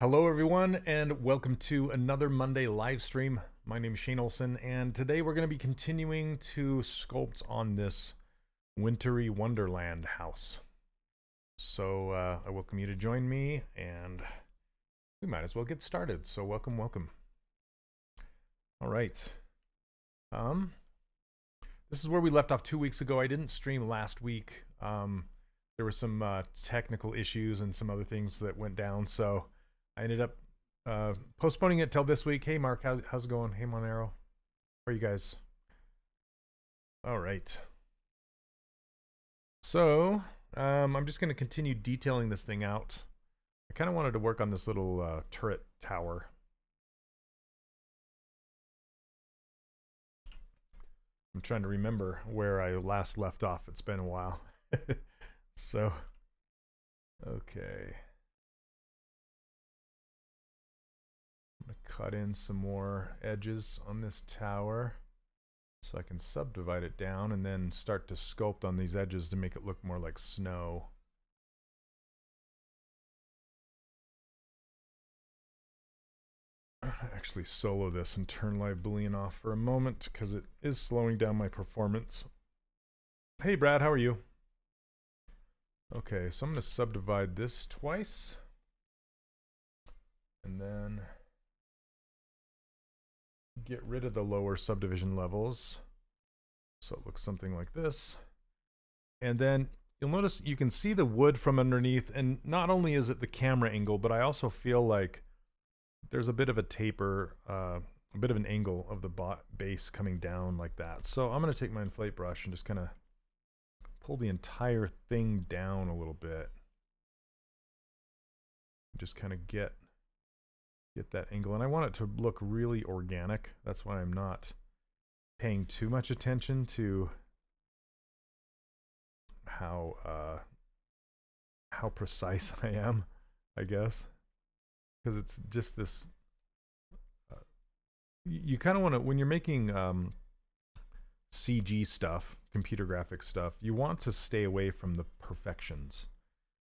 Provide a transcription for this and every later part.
Hello, everyone, and welcome to another Monday live stream. My name is Shane Olson, and today we're going to be continuing to sculpt on this wintry wonderland house. So I welcome you to join me, and we might as well get started. So welcome. All right. This is where we left off 2 weeks ago. I didn't stream last week. There were some technical issues and some other things that went down, so I ended up postponing it till this week. Hey, Mark, how's it going? Hey, Monero, how are you guys? All right. So I'm just going to continue detailing this thing out. I kind of wanted to work on this little turret tower. I'm trying to remember where I last left off. It's been a while. So, okay. I'm going to cut in some more edges on this tower so I can subdivide it down and then start to sculpt on these edges to make it look more like snow. Actually solo this and turn live boolean off for a moment because it is slowing down my performance. Hey Brad, how are you? Okay, so I'm going to subdivide this twice and then get rid of the lower subdivision levels so it looks something like this. And then you'll notice you can see the wood from underneath, and not only is it the camera angle, but I also feel like there's a bit of a taper, a bit of an angle of the base coming down like that. So I'm going to take my inflate brush and just kind of pull the entire thing down a little bit. Just kind of get that angle. And I want it to look really organic. That's why I'm not paying too much attention to how precise I am, I guess. Because it's just this you kind of want to, when you're making CG stuff, computer graphics stuff, you want to stay away from the perfections,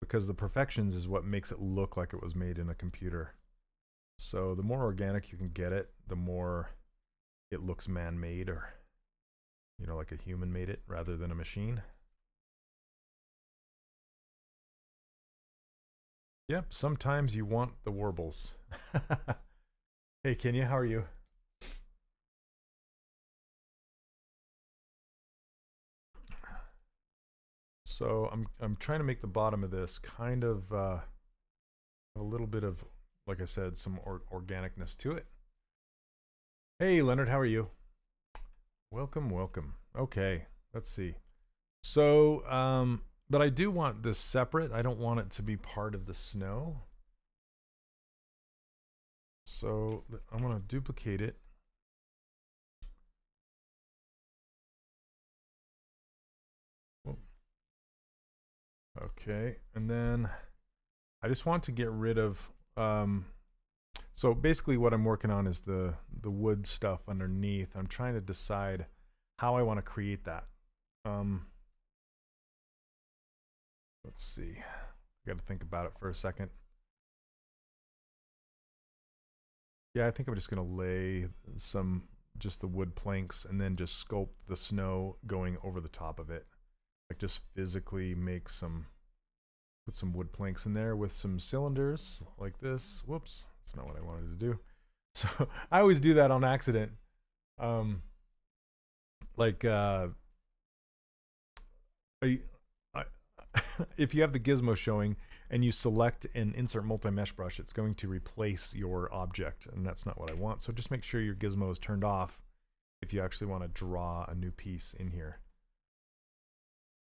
because the perfections is what makes it look like it was made in a computer. So the more organic you can get it, the more it looks man-made, or like a human made it rather than a machine. Yep, sometimes you want the warbles. Hey Kenya, how are you? So I'm trying to make the bottom of this kind of a little bit of, like I said, some organicness to it. Hey Leonard, how are you? Welcome. Okay, let's see. So but I do want this separate. I don't want it to be part of the snow. So I'm going to duplicate it. Okay, and then I just want to get rid of so basically what I'm working on is the wood stuff underneath. I'm trying to decide how I want to create that. Let's see. I got to think about it for a second. Yeah, I think I'm just going to lay just the wood planks and then just sculpt the snow going over the top of it. Like just physically put some wood planks in there with some cylinders like this. Whoops, that's not what I wanted to do. So I always do that on accident. If you have the gizmo showing and you select and insert multi-mesh brush, it's going to replace your object, and that's not what I want. So just make sure your gizmo is turned off if you actually want to draw a new piece in here.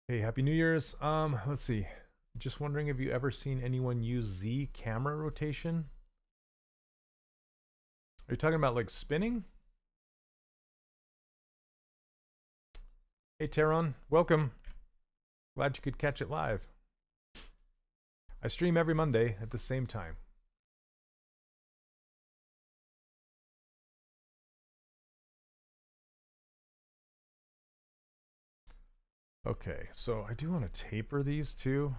Hey, Happy New Year's. Let's see. Just wondering, have you ever seen anyone use Z camera rotation? Are you talking about like spinning? Hey, Teron, welcome. Glad you could catch it live. I stream every Monday at the same time. Okay, so I do want to taper these too.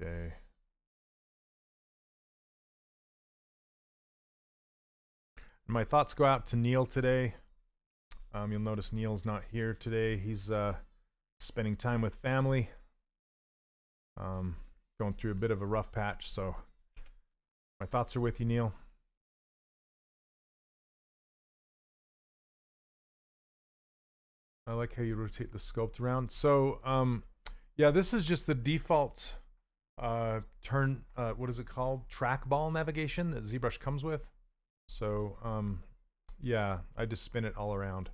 Okay. My thoughts go out to Neil today. You'll notice Neil's not here today. He's spending time with family. Going through a bit of a rough patch, so my thoughts are with you, Neil. I like how you rotate the sculpt around. So, yeah, this is just the default what is it called? Trackball navigation that ZBrush comes with. So, yeah, I just spin it all around.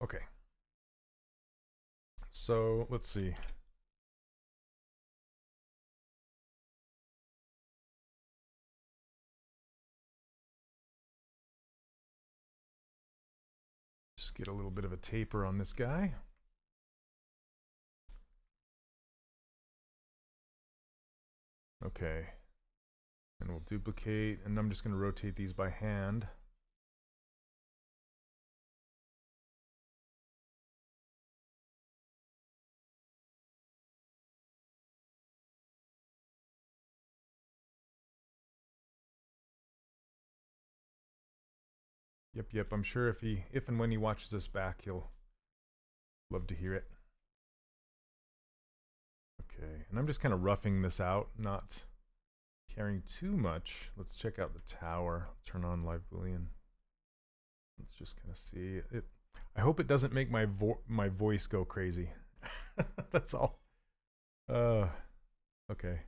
Okay. So, let's see. Just get a little bit of a taper on this guy. Okay. And we'll duplicate, and I'm just going to rotate these by hand. Yep, I'm sure if and when he watches this back, he'll love to hear it. Okay, and I'm just kind of roughing this out, not caring too much. Let's check out the tower. Turn on live boolean. Let's just kind of see it. I hope it doesn't make my voice go crazy. That's all. Okay.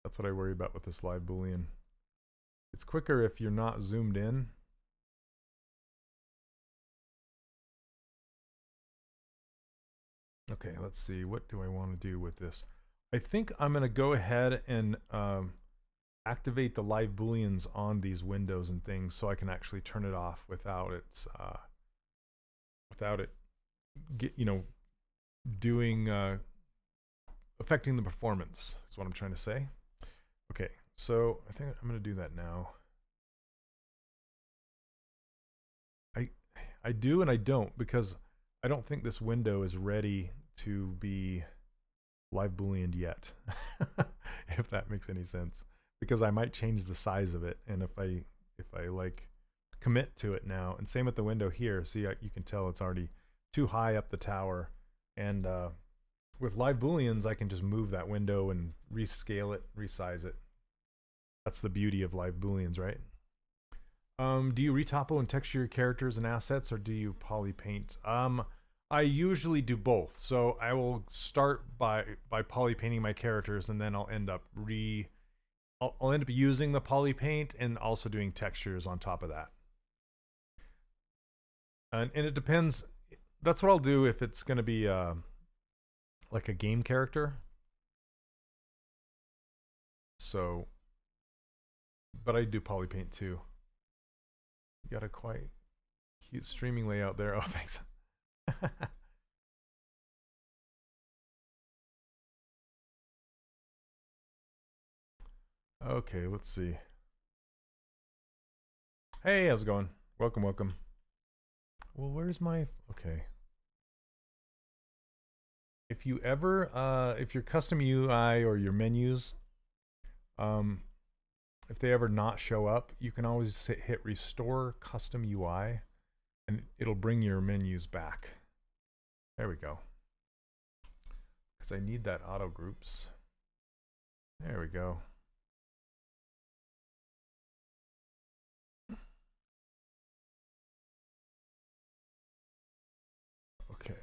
That's what I worry about with this live boolean. It's quicker if you're not zoomed in. Okay, let's see. What do I want to do with this? I think I'm going to go ahead and activate the live booleans on these windows and things so I can actually turn it off without it affecting the performance. That's what I'm trying to say. Okay, so I think I'm going to do that now. I do and I don't, because I don't think this window is ready to be live booleaned yet. If that makes any sense, because I might change the size of it, and if I like commit to it now, and same with the window here, see, you can tell it's already too high up the tower, and with live booleans I can just move that window and rescale it, resize it. That's the beauty of live booleans, right? Do you retopo and texture your characters and assets, or do you poly paint? I usually do both. So I will start by poly painting my characters, and then I'll end up using the poly paint and also doing textures on top of that. And it depends. That's what I'll do if it's going to be like a game character. So, but I do poly paint too. You got a quite cute streaming layout there. Oh, thanks. Okay, let's see. Hey, how's it going? Welcome, welcome. Well, where's my... Okay. If you ever, if your custom UI or your menus, if they ever not show up, you can always hit Restore Custom UI, and it'll bring your menus back. There we go. Because I need that auto groups. There we go. Okay.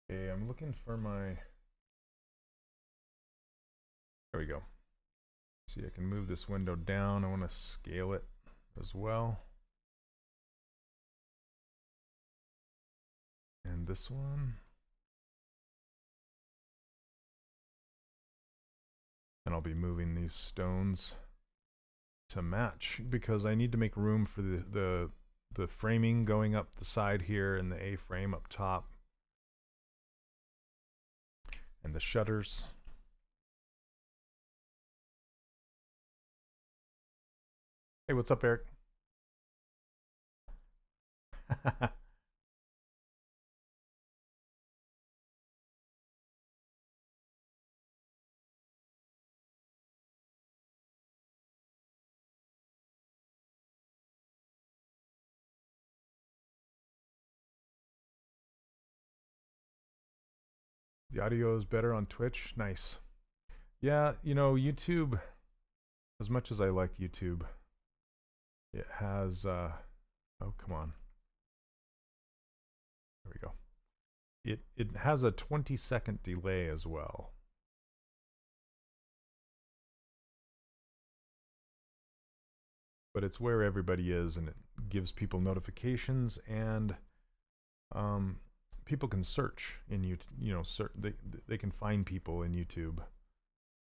Okay, I'm looking for my... There we go. See, I can move this window down. I want to scale it as well. And this one. And I'll be moving these stones to match, because I need to make room for the framing going up the side here and the A-frame up top. and the shutters. Hey, what's up, Eric? The audio is better on Twitch. Nice. Yeah, you know, YouTube, as much as I like YouTube, it has, oh, come on. There we go. It has a 20-second delay as well. But it's where everybody is, and it gives people notifications, and people can search in YouTube. You know, they can find people in YouTube,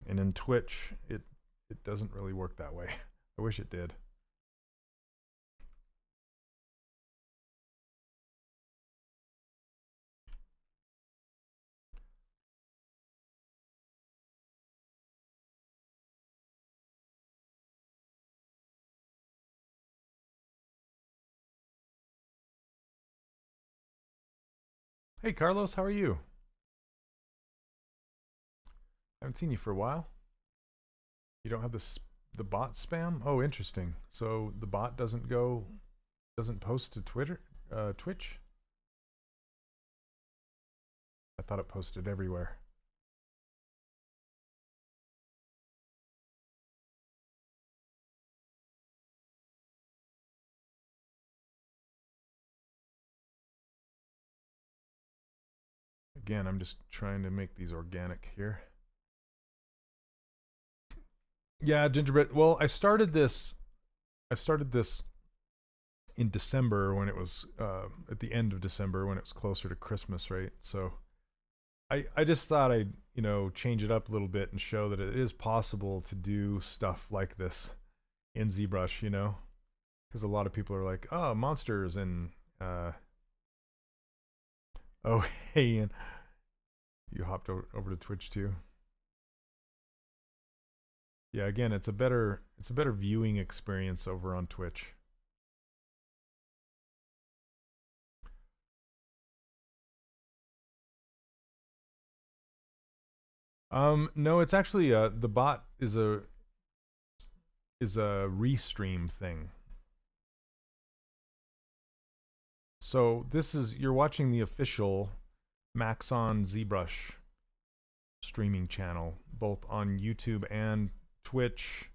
and in Twitch, it doesn't really work that way. I wish it did. Hey, Carlos, how are you? I haven't seen you for a while. You don't have the bot spam? Oh, interesting. So the bot doesn't post to Twitch? I thought it posted everywhere. Again, I'm just trying to make these organic here. Yeah, gingerbread. Well, I started this in December when it was at the end of December when it was closer to Christmas, right? So I just thought I'd, you know, change it up a little bit and show that it is possible to do stuff like this in ZBrush, you know? Because a lot of people are like, oh, monsters and oh, hey, Ian. You hopped over to Twitch too. Yeah, again, it's a better viewing experience over on Twitch. No, it's actually the bot is a restream thing. So this is, you're watching the official Maxon ZBrush streaming channel, both on YouTube and Twitch,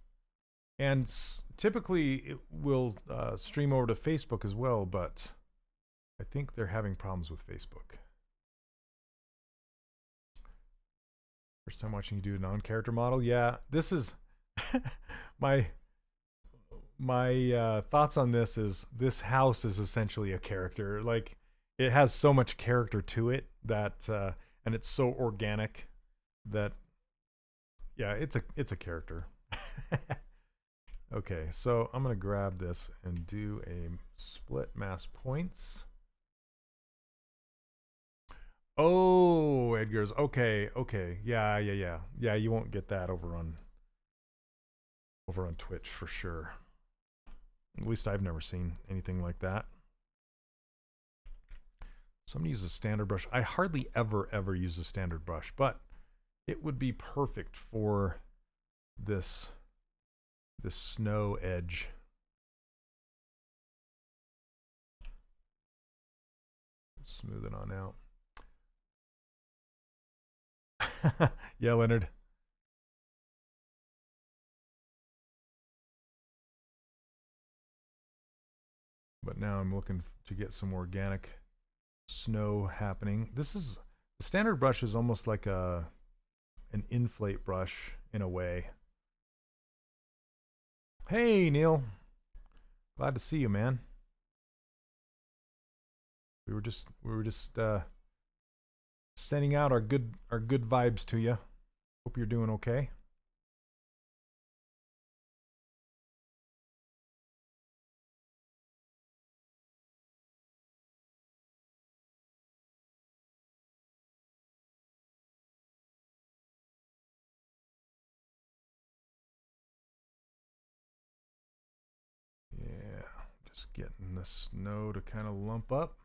and typically it will stream over to Facebook as well, but I think they're having problems with Facebook. First time watching you do a non-character model. Yeah, this is my thoughts on this is this house is essentially a character. Like, it has so much character to it that and it's so organic that, yeah, it's a character. Okay, so I'm gonna grab this and do a split mass points. Oh, Edgar's. Okay. Yeah. You won't get that over on Twitch for sure. At least I've never seen anything like that. So I'm gonna use a standard brush. I hardly ever use a standard brush, but it would be perfect for this snow edge. Smooth it on out. Yeah, Leonard. But now I'm looking to get some organic snow happening. This is, the standard brush is almost like an inflate brush in a way. Hey, Neil. Glad to see you, man. We were just sending out our good vibes to you. Hope you're doing okay. Just getting the snow to kind of lump up.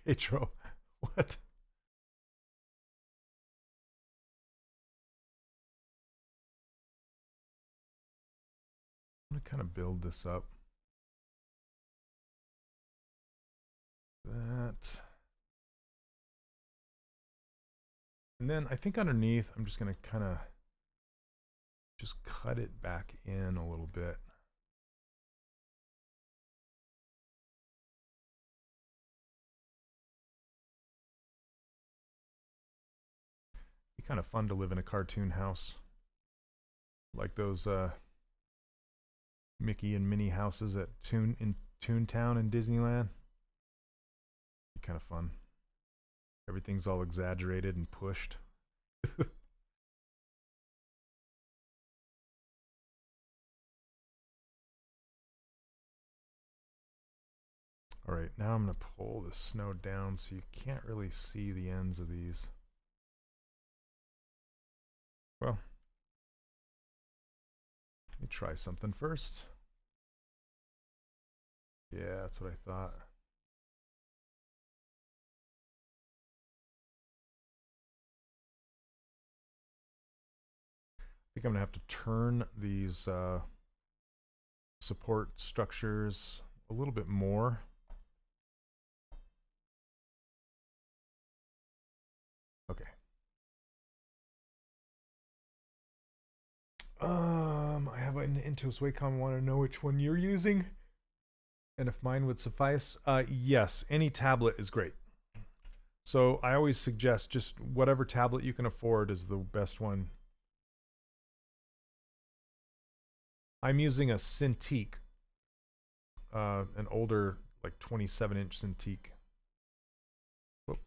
Pedro, what? I'm going to kind of build this up. That. And then I think underneath, I'm just going to kind of just cut it back in a little bit. Be kind of fun to live in a cartoon house. Like those Mickey and Minnie houses at Toontown in Disneyland. Be kind of fun. Everything's all exaggerated and pushed. All right, now I'm going to pull the snow down so you can't really see the ends of these. Well, let me try something first. Yeah, that's what I thought. I think I'm going to have to turn these support structures a little bit more. Okay. I have an Intuos Wacom. Want to know which one you're using, and if mine would suffice. Yes, any tablet is great. So I always suggest just whatever tablet you can afford is the best one. I'm using a Cintiq, an older, like 27-inch Cintiq. Whoop.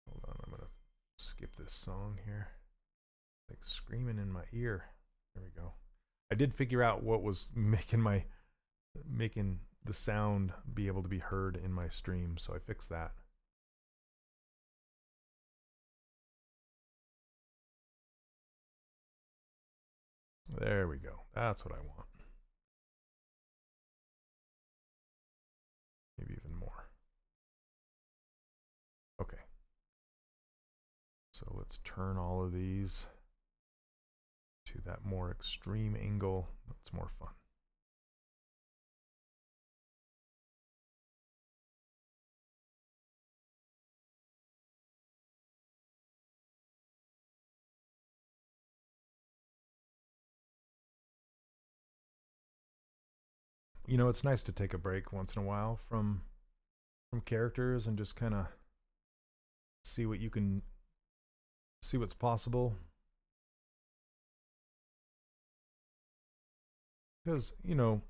Hold on, I'm gonna skip this song here. Like screaming in my ear. There we go. I did figure out what was making the sound be able to be heard in my stream, so I fixed that. There we go. That's what I want. Maybe even more. Okay. So let's turn all of these to that more extreme angle. That's more fun. You know, it's nice to take a break once in a while from characters and just kind of see what's possible. Because, you know,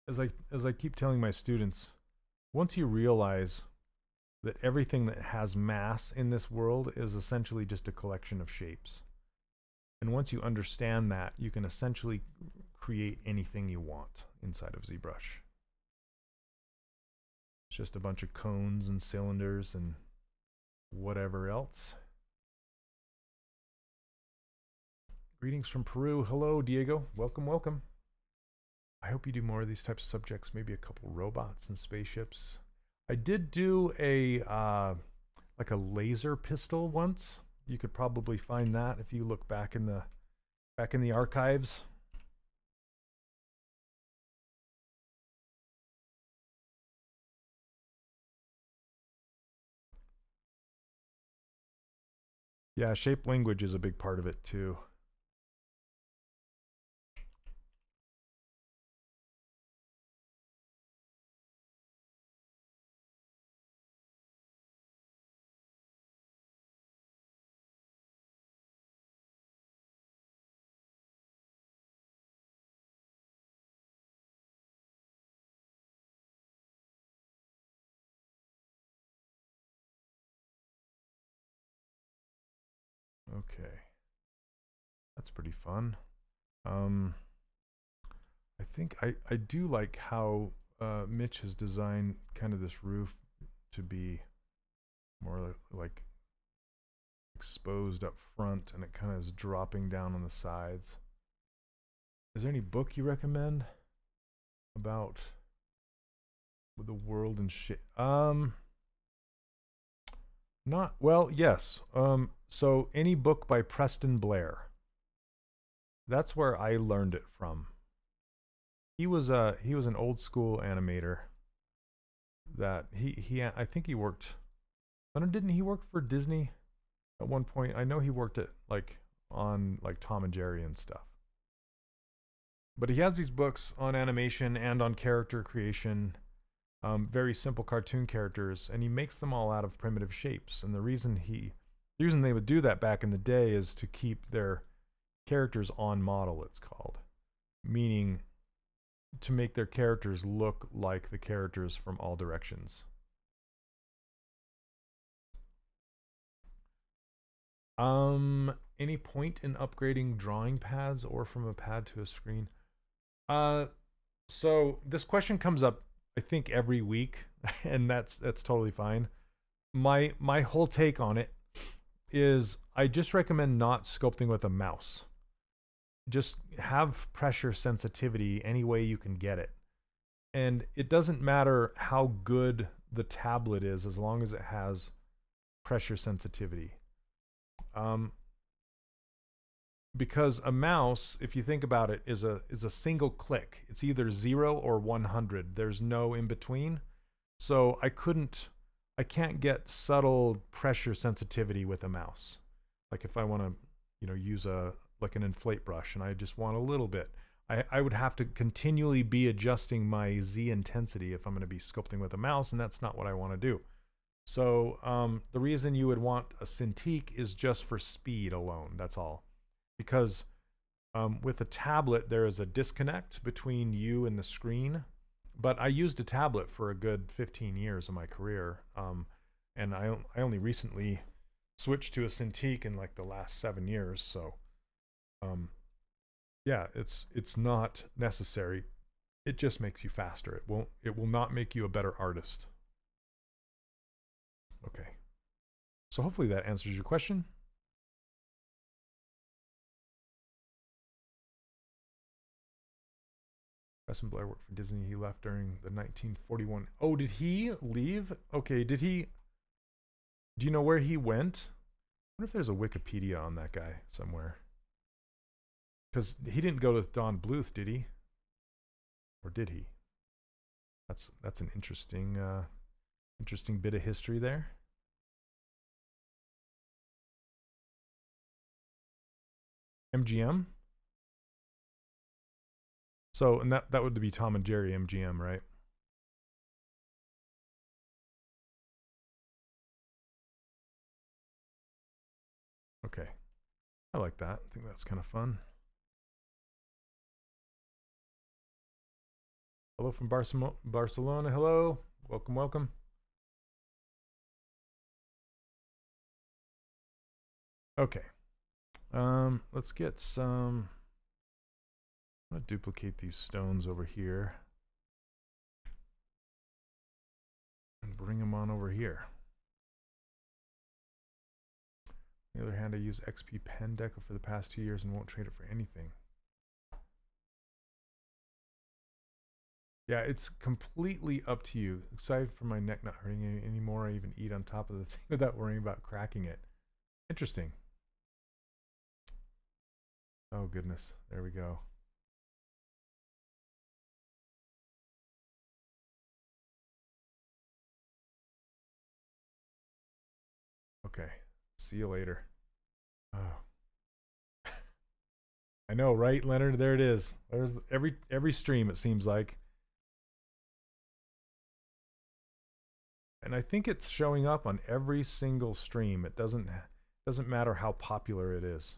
as I keep telling my students, once you realize that everything that has mass in this world is essentially just a collection of shapes. And once you understand that, you can essentially create anything you want inside of ZBrush. It's just a bunch of cones and cylinders and whatever else. Greetings from Peru. Hello, Diego. Welcome, welcome. I hope you do more of these types of subjects, maybe a couple robots and spaceships. I did do a like a laser pistol once. You could probably find that if you look back in the archives. Yeah, shape language is a big part of it too. Okay, that's pretty fun. I think I do like how Mitch has designed kind of this roof. to be more like exposed up front, and it kind of is dropping down on the sides. Is there any book you recommend about the world and shit? Not well, yes. So any book by Preston Blair. That's where I learned it from. He was an old school animator that I think he worked. Didn't he work for Disney at one point? I know he worked at on Tom and Jerry and stuff. But he has these books on animation and on character creation, very simple cartoon characters, and he makes them all out of primitive shapes. And the reason they would do that back in the day is to keep their characters on model, it's called. Meaning to make their characters look like the characters from All Directions. Any point in upgrading drawing pads or from a pad to a screen? So this question comes up, I think, every week, and that's totally fine. My whole take on it is I just recommend not sculpting with a mouse. Just have pressure sensitivity any way you can get it. And it doesn't matter how good the tablet is as long as it has pressure sensitivity. Because a mouse, if you think about it, is a single click. It's either 0 or 100. There's no in between. So I can't get subtle pressure sensitivity with a mouse. Like if I want to, use an inflate brush and I just want a little bit, I would have to continually be adjusting my Z intensity if I'm going to be sculpting with a mouse, and that's not what I want to do. So the reason you would want a Cintiq is just for speed alone. That's all. Because with a tablet, there is a disconnect between you and the screen. But I used a tablet for a good 15 years of my career. And I only recently switched to a Cintiq in the last 7 years. So yeah, it's not necessary. It just makes you faster. It will not make you a better artist. Okay. So hopefully that answers your question. Preston Blair worked for Disney. He left during the 1941. Oh, did he leave? Okay, did he? Do you know where he went? I wonder if there's a Wikipedia on that guy somewhere. Because he didn't go with Don Bluth, did he? Or did he? That's an interesting interesting bit of history there. MGM? So, and that would be Tom and Jerry MGM, right? Okay. I like that. I think that's kind of fun. Hello from Barcelona. Hello. Welcome, welcome. Okay. Let's get some... I'm going to duplicate these stones over here and bring them on over here. On the other hand, I use XP Pen Deco for the past 2 years and won't trade it for anything. Yeah, it's completely up to you. Aside from my neck not hurting anymore, I even eat on top of the thing without worrying about cracking it. Interesting. Oh, goodness. There we go. Okay. See you later. Oh. I know, right, Leonard? There it is. There's every stream, it seems like. And I think it's showing up on every single stream. It doesn't matter how popular it is.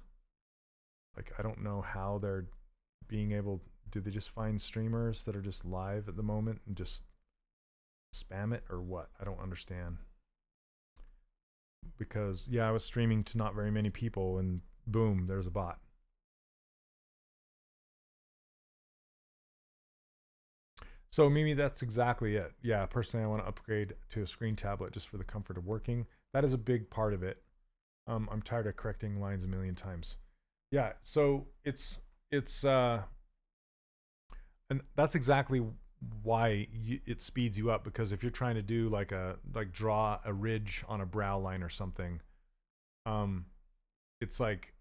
Like, I don't know how they're being able... Do they just find streamers that are just live at the moment and just spam it, or what? I don't understand. Because, yeah, I was streaming to not very many people, and boom, there's a bot. So Mimi, that's exactly it. Yeah, personally, I want to upgrade to a screen tablet just for the comfort of working. That is a big part of it. I'm tired of correcting lines a million times. Yeah, so it's and that's exactly why it speeds you up, because if you're trying to do like draw a ridge on a brow line or something, um, it's like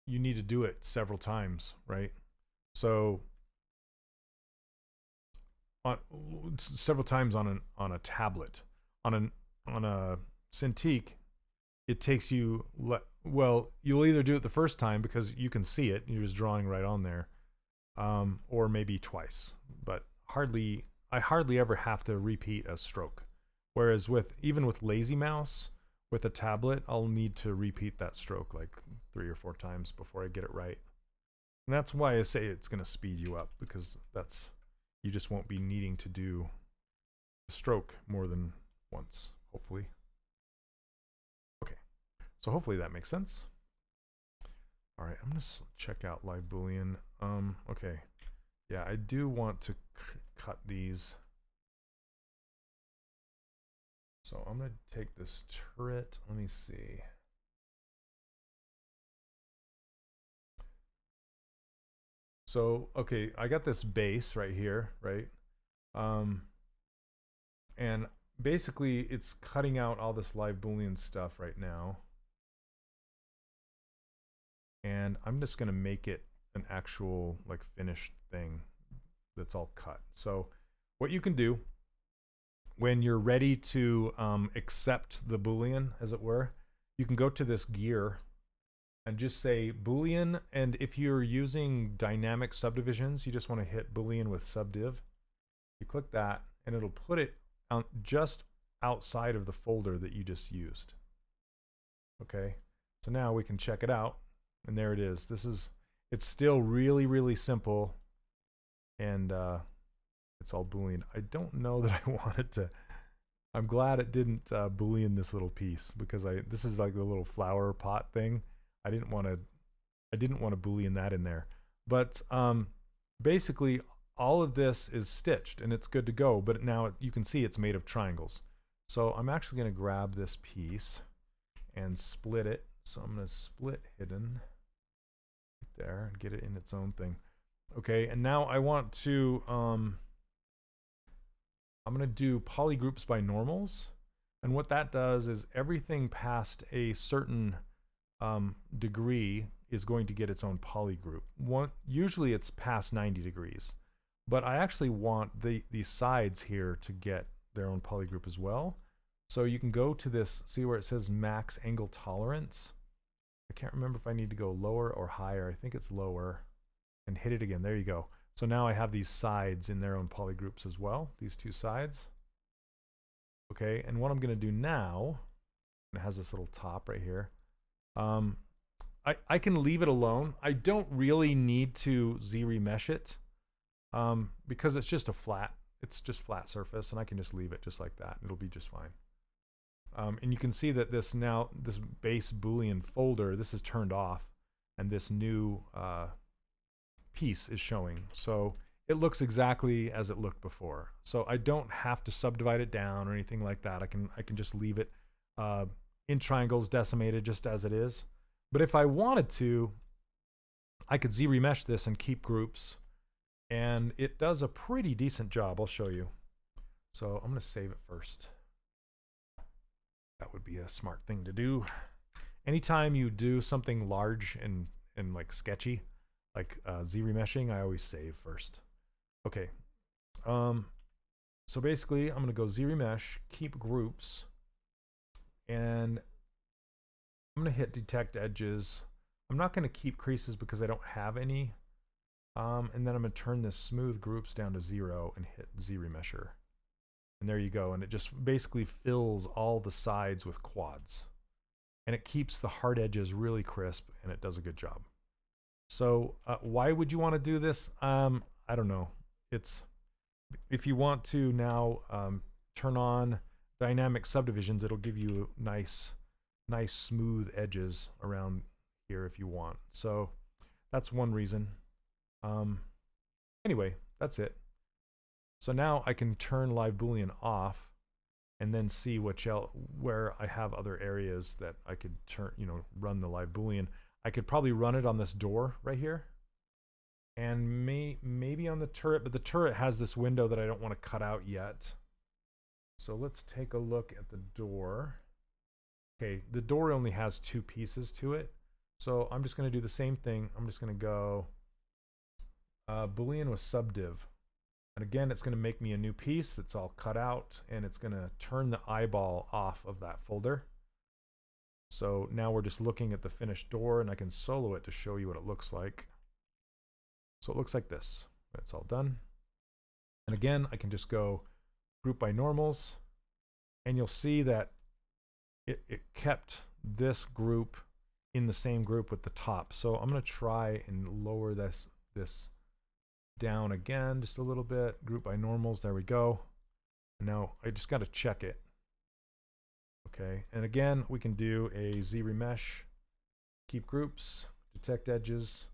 you need to do it several times, right? So on several times on a tablet, on a Cintiq, it takes you well, you'll either do it the first time because you can see it, you're just drawing right on there, or maybe twice, but I hardly ever have to repeat a stroke. Whereas even with Lazy Mouse, with a tablet, I'll need to repeat that stroke like 3 or 4 times before I get it right. And that's why I say it's going to speed you up, because you just won't be needing to do the stroke more than once, hopefully. Okay, so hopefully that makes sense. All right, I'm going to check out Live Boolean. Okay, yeah, I do want to cut these. So I'm going to take this turret. Let me see. So, okay, I got this base right here, right? And basically it's cutting out all this Live Boolean stuff right now. And I'm just going to make it an actual like finished thing that's all cut. So what you can do when you're ready to accept the Boolean, as it were, you can go to this gear and just say Boolean. And if you're using dynamic subdivisions, you just want to hit Boolean with subdiv. You click that and it'll put it just outside of the folder that you just used. Okay, so now we can check it out, and there it is. It's still really, really simple, and it's all Boolean. I don't know that I wanted to. I'm glad it didn't Boolean this little piece, because this is like the little flower pot thing. I didn't want to Boolean that in there. But basically all of this is stitched and it's good to go, but now you can see it's made of triangles. So I'm actually going to grab this piece and split it. So I'm going to split hidden right there and get it in its own thing. Okay, and now I want to I'm going to do polygroups by normals. And what that does is everything past a certain degree is going to get its own polygroup. Usually it's past 90 degrees. But I actually want these sides here to get their own polygroup as well. So you can go to this, see where it says max angle tolerance. I can't remember if I need to go lower or higher. I think it's lower. And hit it again. There you go. So now I have these sides in their own polygroups as well, these two sides. Okay, and what I'm going to do now, it has this little top right here. I can leave it alone. I don't really need to Z-remesh it. Because it's just flat surface, and I can just leave it just like that. It'll be just fine. And you can see that this base Boolean folder, this is turned off, and this new piece is showing. So it looks exactly as it looked before. So I don't have to subdivide it down or anything like that. I can just leave it in triangles, decimated just as it is. But if I wanted to, I could Z-remesh this and keep groups. And it does a pretty decent job. I'll show you. So I'm going to save it first. That would be a smart thing to do. Anytime you do something large and like sketchy, like Z-remeshing, I always save first. Okay. So basically, I'm going to go Z-remesh, keep groups, and I'm going to hit detect edges. I'm not going to keep creases because I don't have any. And then I'm going to turn this smooth groups down to 0 and hit Z-remesher. And there you go. And it just basically fills all the sides with quads. And it keeps the hard edges really crisp, and it does a good job. So why would you want to do this? I don't know. If you want to now turn on dynamic subdivisions, it'll give you nice smooth edges around here if you want. So that's one reason. Anyway, that's it. So now I can turn live Boolean off and then see where I have other areas that I could run the live Boolean. I could probably run it on this door right here, and maybe on the turret, but the turret has this window that I don't want to cut out yet. So let's take a look at the door. Okay, the door only has 2 pieces to it, so I'm just going to do the same thing. I'm just going to go Boolean with subdiv. And again, it's going to make me a new piece that's all cut out, and it's going to turn the eyeball off of that folder. So now we're just looking at the finished door, and I can solo it to show you what it looks like. So it looks like this. It's all done. And again, I can just go group by normals, and you'll see that it kept this group in the same group with the top. So I'm going to try and lower this down again just a little bit. Group by normals, there we go. And now I just got to check it. Okay, and again, we can do a ZRemesh, keep groups, detect edges,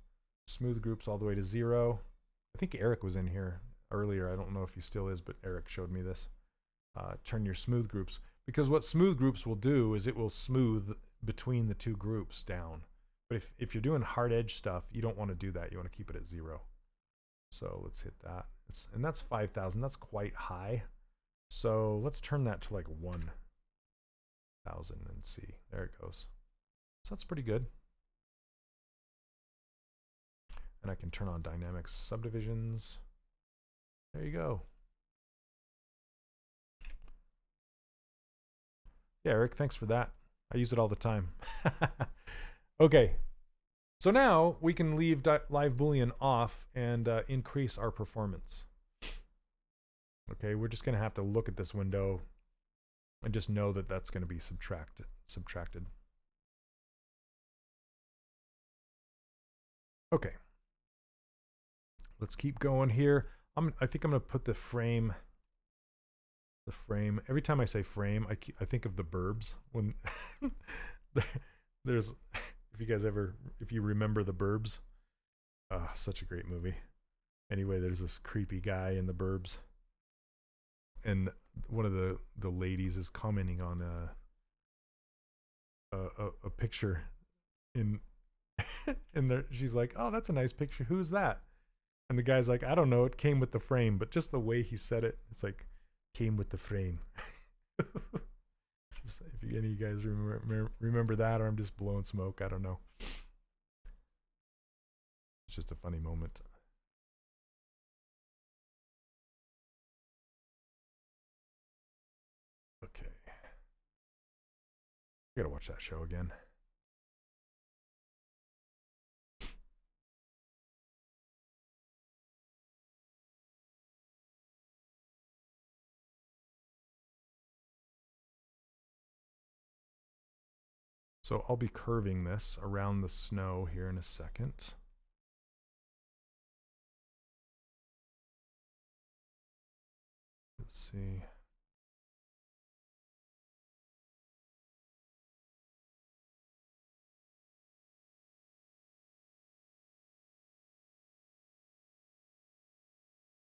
smooth groups all the way to 0. I think Eric was in here earlier. I don't know if he still is, but Eric showed me this. Turn your smooth groups. Because what smooth groups will do is it will smooth between the 2 groups down. But if you're doing hard edge stuff, you don't want to do that. You want to keep it at 0. So let's hit that. And that's 5,000. That's quite high. So let's turn that to like 1,000 and see. There it goes. So that's pretty good. And I can turn on dynamic subdivisions. There you go. Yeah, Eric, thanks for that. I use it all the time. Okay, so now we can leave live Boolean off and increase our performance. Okay, we're just going to have to look at this window and just know that that's going to be subtracted. Okay, let's keep going here. I think I'm going to put the frame. Every time I say frame, I think of the Burbs. When there's, if you remember the Burbs, such a great movie. Anyway, there's this creepy guy in the Burbs, and one of the ladies is commenting on a picture in there. She's like, "Oh, that's a nice picture. Who's that?" And the guy's like, "I don't know. It came with the frame." But just the way he said it, it's like, came with the frame. Just, if any of you guys remember that, or I'm just blowing smoke, I don't know. It's just a funny moment. Okay. I gotta watch that show again. So I'll be curving this around the snow here in a second. Let's see.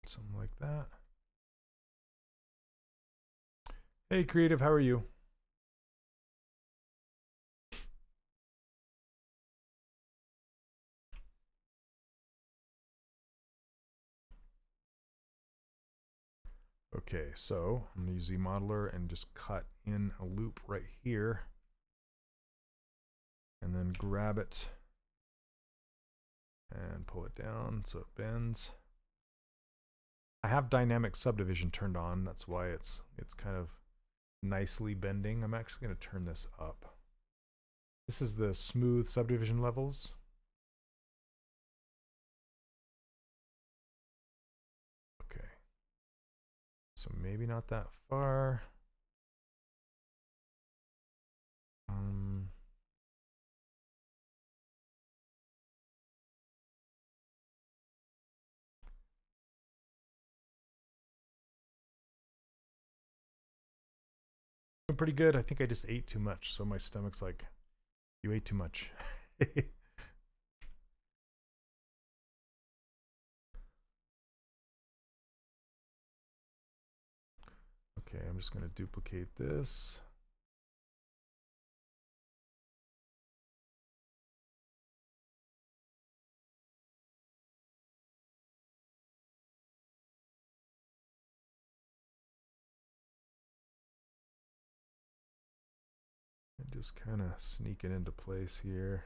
Something like that. Hey, Creative, how are you? Okay, so I'm going to use ZModeler and just cut in a loop right here. And then grab it and pull it down so it bends. I have dynamic subdivision turned on. That's why it's kind of nicely bending. I'm actually going to turn this up. This is the smooth subdivision levels. Okay. So maybe not that far. Pretty good. I think I just ate too much, so my stomach's like, you ate too much. Okay, I'm just going to duplicate this. And just kind of sneak it into place here.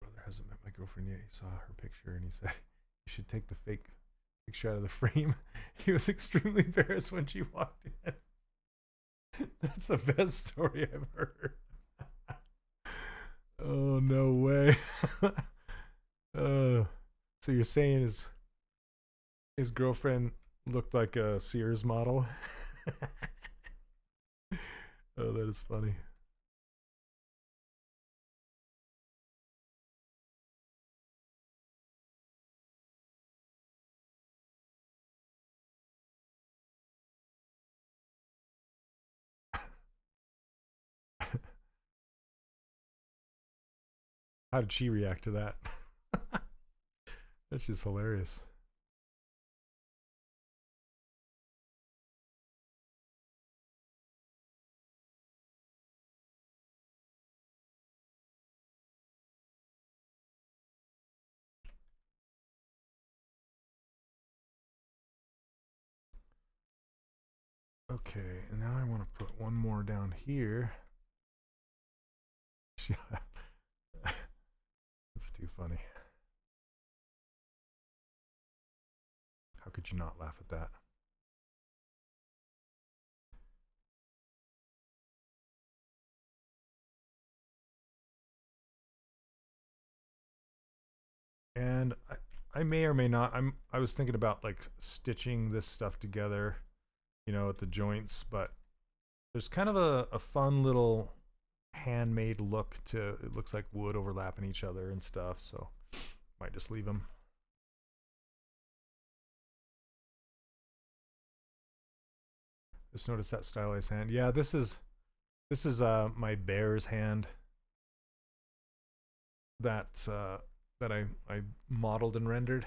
Brother hasn't met my girlfriend yet. He saw her picture and he said, "You should take the fake picture out of the frame." He was extremely embarrassed when she walked in. That's the best story I've heard. Oh, no way. So you're saying his girlfriend looked like a Sears model? Oh, that is funny. How did she react to that? That's just hilarious. Okay, and now I want to put one more down here. That's too funny. How could you not laugh at that? And I may or may not. I was thinking about like stitching this stuff together, you know, at the joints, but there's kind of a fun little handmade look to it. Looks like wood overlapping each other and stuff, so might just leave them. Just notice that stylized hand. Yeah, this is my bear's hand that that I modeled and rendered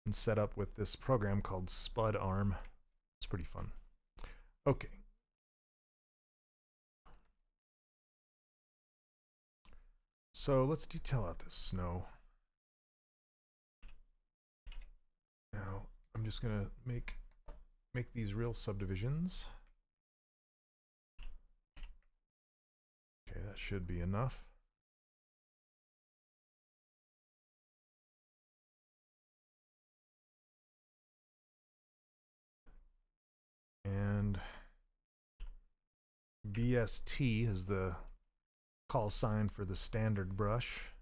and set up with this program called Spud Arm. It's pretty fun. Okay. So let's detail out this snow. Now I'm just gonna make these real subdivisions. Okay, that should be enough. And BST is the call sign for the standard brush.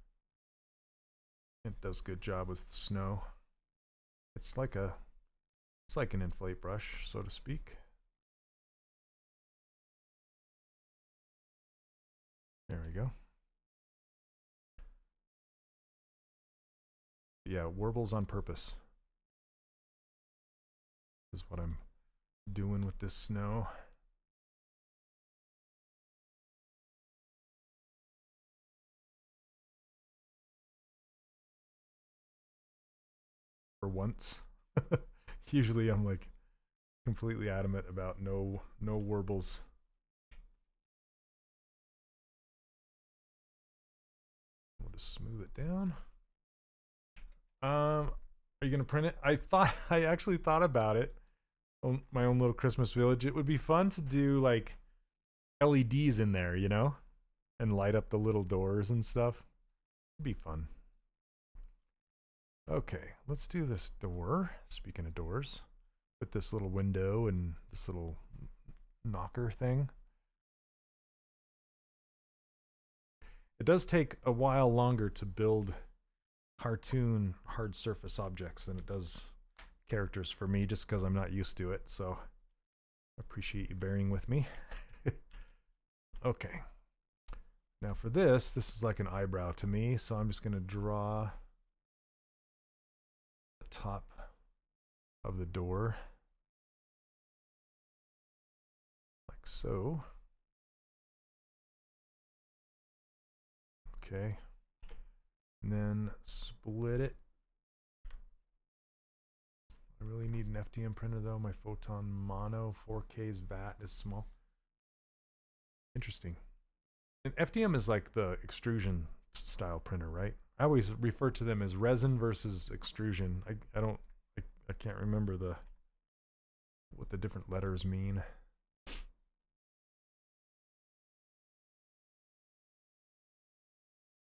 It does a good job with snow. It's like an inflate brush, so to speak. There we go. Yeah, warbles on purpose is what I'm doing with this snow. For once. Usually I'm like completely adamant about no warbles. We'll just smooth it down. Are you gonna print it? I actually thought about it. On my own little Christmas village. It would be fun to do like LEDs in there, you know, and light up the little doors and stuff. It'd be fun. Okay, let's do this door. Speaking of doors, with this little window and this little knocker thing. It does take a while longer to build cartoon hard surface objects than it does characters for me, just because I'm not used to it, so I appreciate you bearing with me. Okay, now for this is like an eyebrow to me, so I'm just going to draw the top of the door like so. Okay, and then split it. I really need an FDM printer though. My Photon Mono 4K's VAT is small. Interesting. And FDM is like the extrusion style printer, right? I always refer to them as resin versus extrusion. I can't remember what the different letters mean.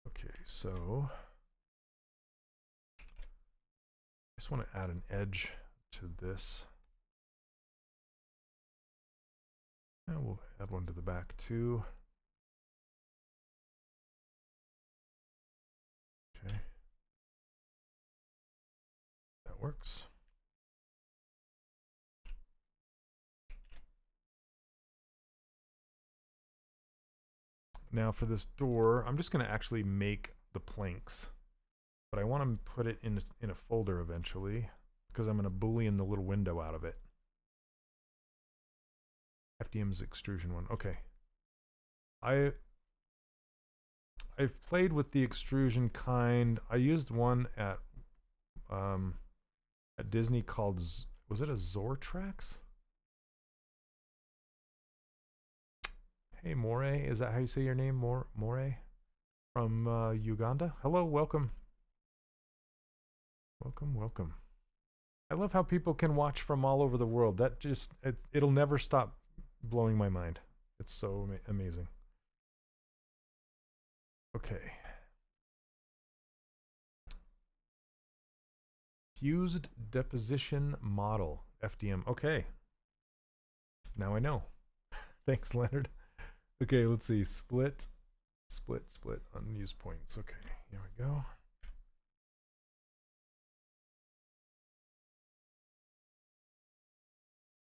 Okay, so I just want to add an edge to this. And we'll add one to the back too. Okay. That works. Now for this door, I'm just going to actually make the planks. But I want to put it in a folder eventually because I'm going to boolean the little window out of it. FDM's extrusion one. Okay. I've played with the extrusion kind. I used one at Disney called, was it a Zortrax? Hey More, is that how you say your name? More from Uganda? Hello, welcome. Welcome. I love how people can watch from all over the world. That just, it'll never stop blowing my mind. It's so amazing. Okay. Fused deposition model, FDM. Okay. Now I know. Thanks, Leonard. Okay, let's see. Split, unused points. Okay, here we go.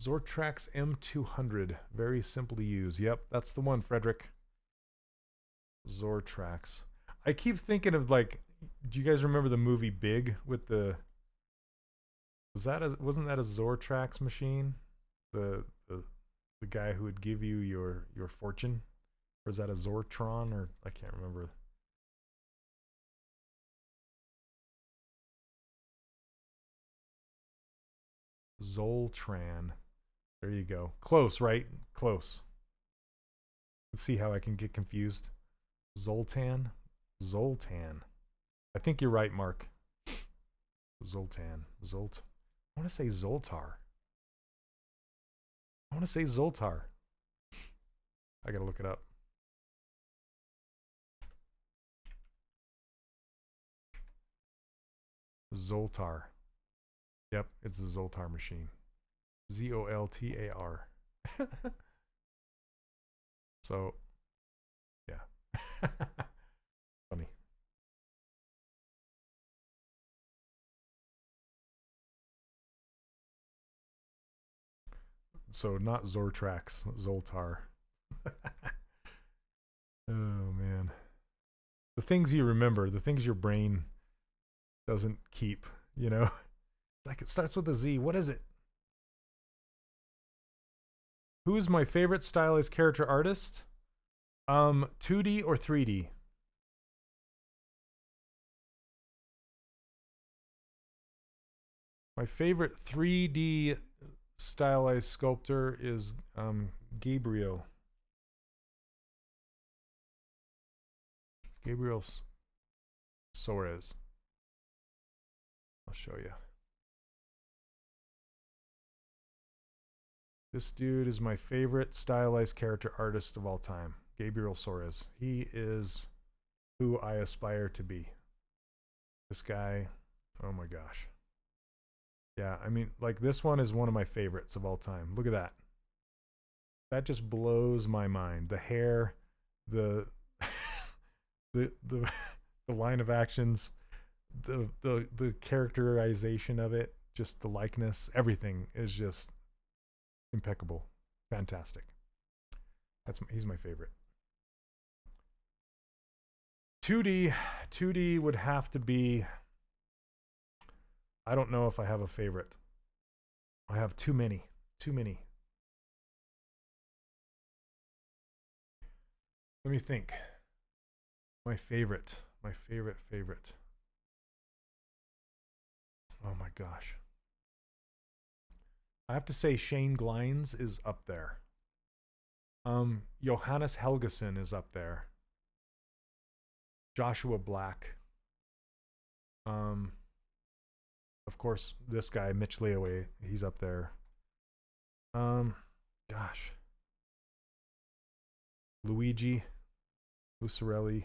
Zortrax M200. Very simple to use. Yep, that's the one, Frederick. Zortrax. I keep thinking of like, do you guys remember the movie Big with the, wasn't that a Zortrax machine? The guy who would give you your fortune? Or is that a Zortron? Or I can't remember. Zoltran. There you go. Close, right? Close. Let's see how I can get confused. Zoltan? Zoltan. I think you're right, Mark. Zoltan. Zolt. I want to say Zoltar. I want to say Zoltar. I gotta look it up. Zoltar. Yep, it's the Zoltar machine. Zoltar. So, yeah. Funny. So not Zortrax, Zoltar. Oh man. The things you remember, the things your brain doesn't keep, you know? Like it starts with a Z. What is it? Who is my favorite stylized character artist? 2D or 3D? My favorite 3D stylized sculptor is Gabriel Soares. I'll show you. This dude is my favorite stylized character artist of all time. Gabriel Soares. He is who I aspire to be. This guy, oh my gosh. Yeah, I mean, like this one is one of my favorites of all time. Look at that. That just blows my mind. The hair, the the line of actions, the characterization of it, just the likeness, everything is just impeccable. Fantastic. He's my favorite. 2D would have to be, I don't know if I have a favorite. I have too many. Let me think. My My favorite. Oh my gosh. I have to say Shane Glines is up there. Johannes Helgeson is up there. Joshua Black. Of course, this guy, Mitch Leaway, he's up there. Gosh. Luigi Lucarelli.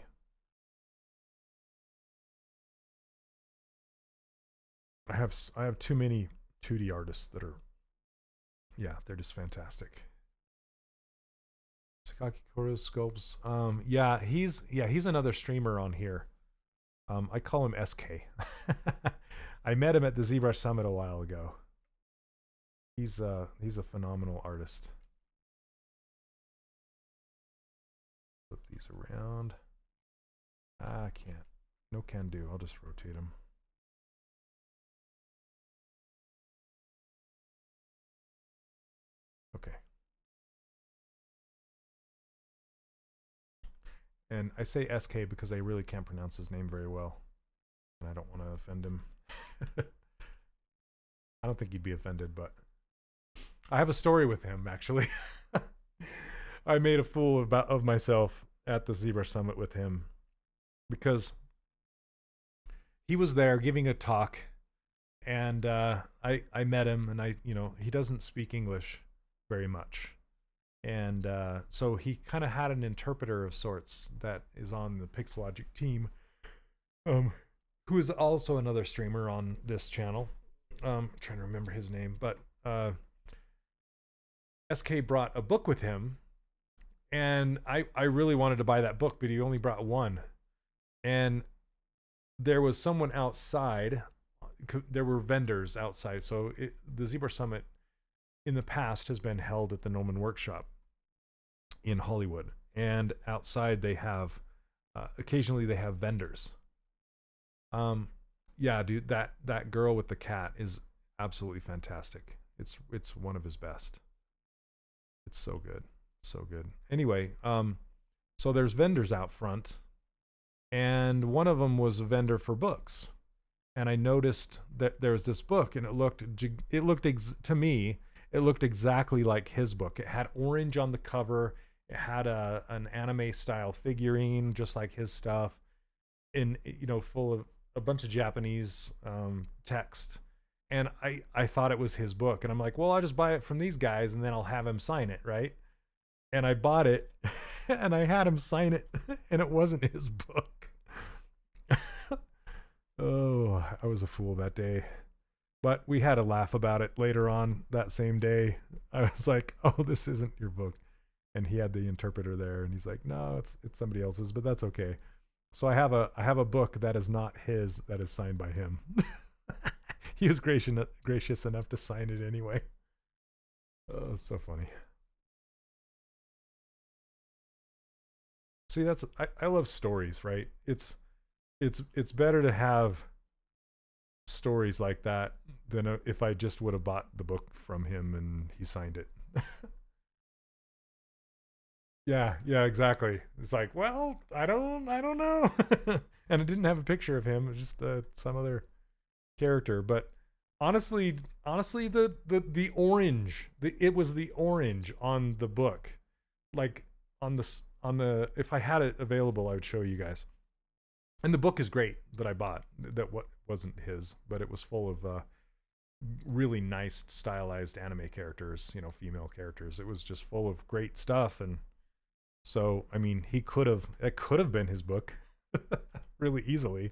I have too many 2D artists that are, yeah, they're just fantastic. Sakaki Koro sculpts. Yeah, he's another streamer on here. I call him SK. I met him at the ZBrush Summit a while ago. He's a phenomenal artist. Flip these around. I can't. No can do. I'll just rotate them. Okay. And I say SK because I really can't pronounce his name very well. And I don't want to offend him. I don't think he'd be offended, but I have a story with him, actually. I made a fool of myself at the ZBrush Summit with him because he was there giving a talk, and I met him, and he doesn't speak English very much. And so he kind of had an interpreter of sorts that is on the Pixelogic team, who is also another streamer on this channel. I'm trying to remember his name, but SK brought a book with him, and I really wanted to buy that book, but he only brought one. And there was someone outside. There were vendors outside. So the ZBrush Summit in the past has been held at the Noman Workshop in Hollywood, and outside they have occasionally they have vendors. Yeah, dude, that girl with the cat is absolutely fantastic. It's one of his best. It's so good. So good. Anyway, so there's vendors out front, and one of them was a vendor for books. And I noticed that there was this book, and to me, it looked exactly like his book. It had orange on the cover. It had an anime style figurine, just like his stuff, full of a bunch of Japanese text. And I thought it was his book, and I'm like, well, I'll just buy it from these guys, and then I'll have him sign it, right? And I bought it, and I had him sign it, and it wasn't his book. Oh, I was a fool that day. But we had a laugh about it later on that same day. I was like, oh, this isn't your book. And he had the interpreter there, and he's like, no, it's somebody else's, but that's okay. So I have a book that is not his, that is signed by him. He was gracious enough to sign it anyway. Oh, it's so funny. See, I love stories, right? It's better to have stories like that than if I just would have bought the book from him and he signed it. Yeah, exactly. It's like, well, I don't know. And it didn't have a picture of him. It was just some other character. But honestly, the orange, it was the orange on the book. Like on the if I had it available, I would show you guys. And the book is great that I bought. That wasn't his, but it was full of really nice stylized anime characters, female characters. It was just full of great stuff. And so, I mean, it could have been his book really easily.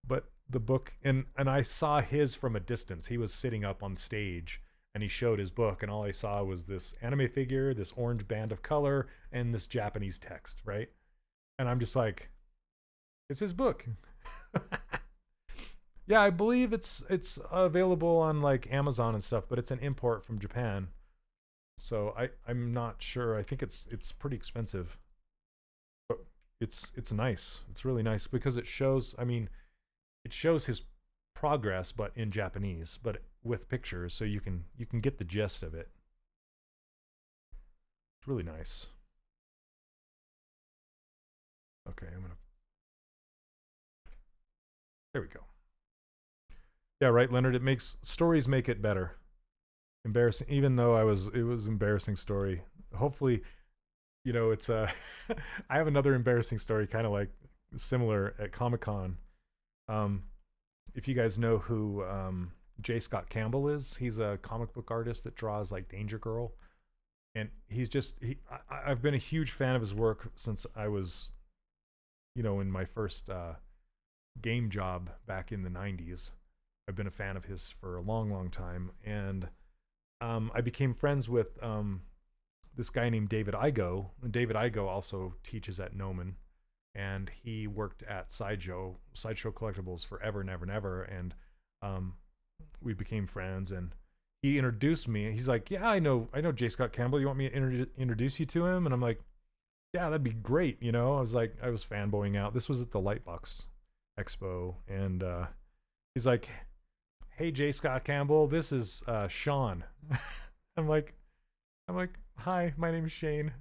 But the book, and I saw his from a distance. He was sitting up on stage, and he showed his book, and all I saw was this anime figure, this orange band of color, and this Japanese text, right? And I'm just like, it's his book. Yeah, I believe it's available on like Amazon and stuff, but it's an import from Japan. So I'm not sure. I think it's pretty expensive. But it's nice. It's really nice because it shows, I mean, it shows his progress but in Japanese, but with pictures, so you can get the gist of it. It's really nice. Okay, I'm going to There we go. Yeah, right, Leonard. It makes stories make it better. Embarrassing, even though it was embarrassing story. Hopefully, it's I have another embarrassing story, kind of like similar at Comic-Con. Um, if you guys know who J. Scott Campbell is, he's a comic book artist that draws like Danger Girl, and I've been a huge fan of his work since I was, in my first game job back in the '90s. I've been a fan of his for a long, long time, and I became friends with this guy named David Igo. And David Igo also teaches at Noman, and he worked at Sideshow Collectibles forever and ever and ever. And we became friends, and he introduced me. He's like, "Yeah, I know J. Scott Campbell. You want me to introduce you to him?" And I'm like, "Yeah, that'd be great." I was like, I was fanboying out. This was at the Lightbox Expo, and he's like, "Hey, J. Scott Campbell, this is Sean." I'm like, "Hi, my name's Shane."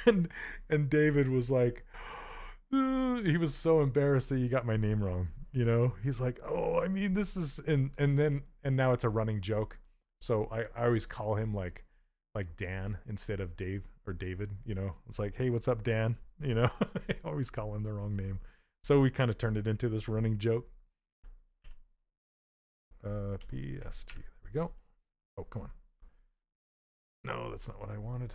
and David was like, he was so embarrassed that he got my name wrong. He's like, "Oh, I mean, this is," and now it's a running joke. So I always call him like Dan instead of Dave or David. It's like, "Hey, what's up, Dan?" I always call him the wrong name. So we kind of turned it into this running joke. PST. There we go. Oh, come on. No, that's not what I wanted.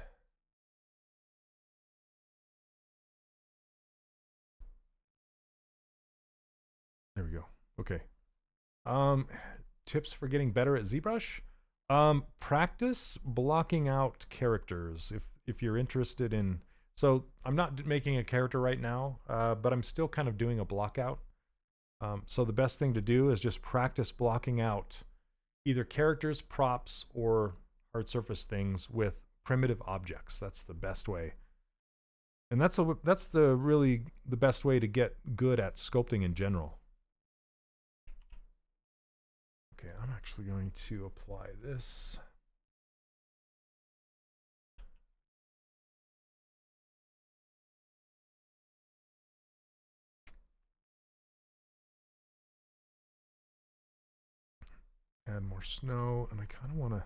There we go. Okay. Tips for getting better at ZBrush. Practice blocking out characters if you're interested in. So I'm not making a character right now, but I'm still kind of doing a block out. So the best thing to do is just practice blocking out either characters, props, or hard surface things with primitive objects. That's the best way. And that's really the best way to get good at sculpting in general. Okay, I'm actually going to apply this. Add more snow, and I kind of want to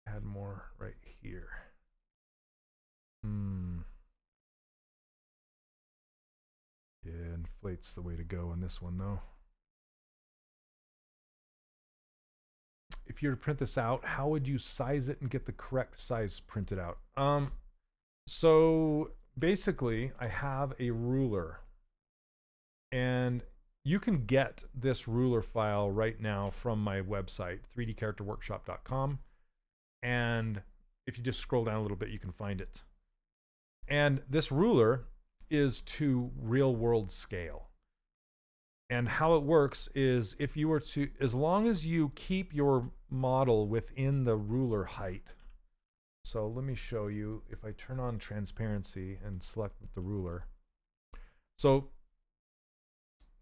add more right here. Yeah, inflate's the way to go in this one, though. If you were to print this out, how would you size it and get the correct size printed out? So basically, I have a ruler, and you can get this ruler file right now from my website, 3dcharacterworkshop.com. And if you just scroll down a little bit, you can find it. And this ruler is to real world scale. And how it works is if you were to, as long as you keep your model within the ruler height. So let me show you. If I turn on transparency and select the ruler. So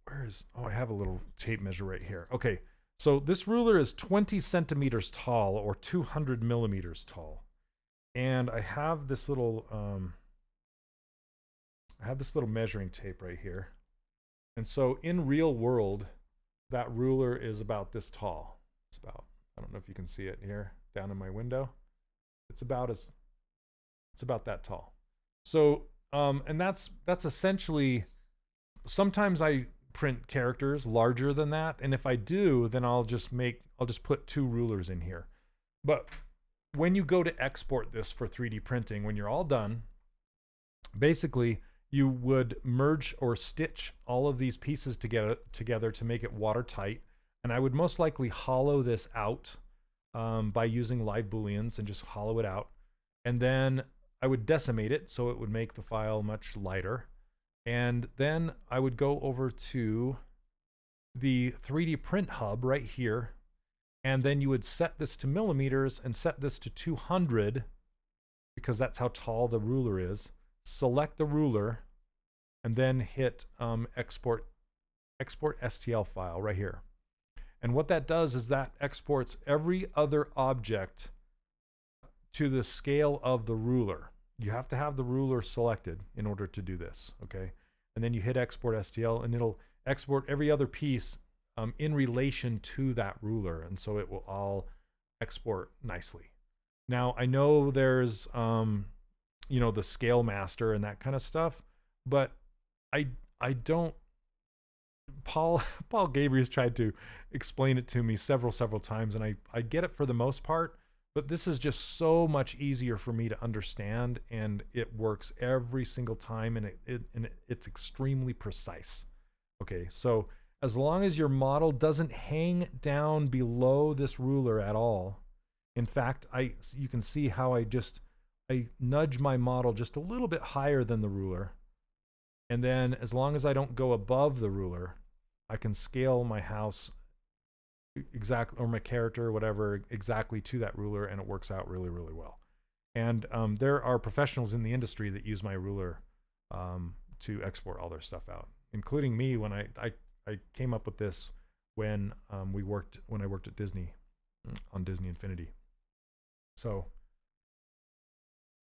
I have a little tape measure right here. Okay, so this ruler is 20 centimeters tall, or 200 millimeters tall. And I have this little measuring tape right here. And so in real world, that ruler is about this tall. It's about, I don't know if you can see it here down in my window. It's about that tall. So and that's essentially, sometimes I print characters larger than that, and if I do, then I'll just put two rulers in here. But when you go to export this for 3D printing, when you're all done, basically you would merge or stitch all of these pieces together to make it watertight. And I would most likely hollow this out by using live booleans, and just hollow it out. And then I would decimate it so it would make the file much lighter. And then I would go over to the 3D print hub right here, and then you would set this to millimeters and set this to 200, because that's how tall the ruler is. Select the ruler, and then hit export STL file right here. And what that does is that exports every other object to the scale of the ruler. You have to have the ruler selected in order to do this, okay? And then you hit export STL, and export every other piece in relation to that ruler, and so it will all export nicely. Now I know there's you know, the scale master and that kind of stuff, but I don't. Paul Gabriel's tried to explain it to me several times, and I get it for the most part, but this is just so much easier for me to understand, and it works every single time, and it's extremely precise. Okay, so as long as your model doesn't hang down below this ruler at all. In fact, you can see how I nudge my model just a little bit higher than the ruler. And then as long as I don't go above the ruler, I can scale my house exactly, or my character, whatever, exactly to that ruler, and it works out really, really well. And there are professionals in the industry that use my ruler to export all their stuff out, including me when I came up with this when I worked at Disney on Disney Infinity. So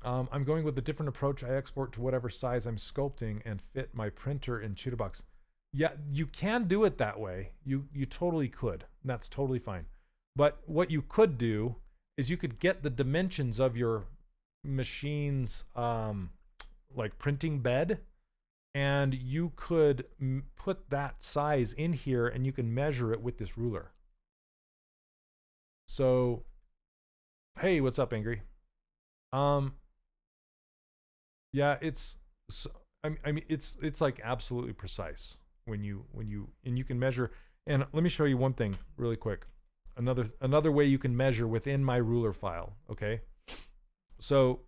I'm going with a different approach. I export to whatever size I'm sculpting and fit my printer in Chitterbox. Yeah, you can do it that way. You totally could. That's totally fine. But what you could do is you could get the dimensions of your machine's like printing bed, and you could put that size in here, and you can measure it with this ruler. So, hey, what's up, Angry? Yeah, I mean, it's like absolutely precise when you and you can measure. And let me show you one thing really quick. Another way you can measure within my ruler file. Okay, so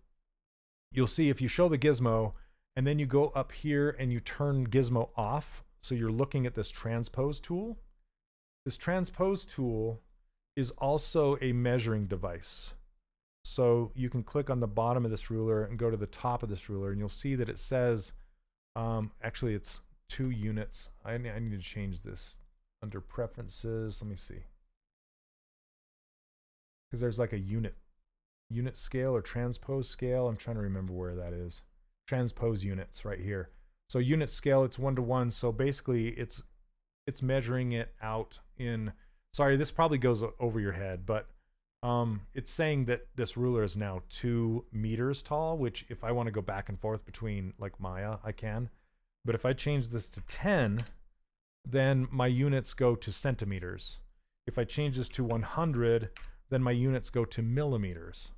you'll see if you show the gizmo and then you go up here and you turn gizmo off, so you're looking at this transpose tool. This transpose tool is also a measuring device. So you can click on the bottom of this ruler and go to the top of this ruler, and you'll see that it says, actually it's 2 units. I need to change this under preferences. Let me see. Because there's like a unit scale or transpose scale. I'm trying to remember where that is. Transpose units right here. So unit scale, it's 1:1. So basically it's measuring it out in, sorry, this probably goes over your head, but it's saying that this ruler is now 2 meters tall, which if I want to go back and forth between like Maya, I can. But if I change this to 10, then my units go to centimeters. If I change this to 100, then my units go to millimeters.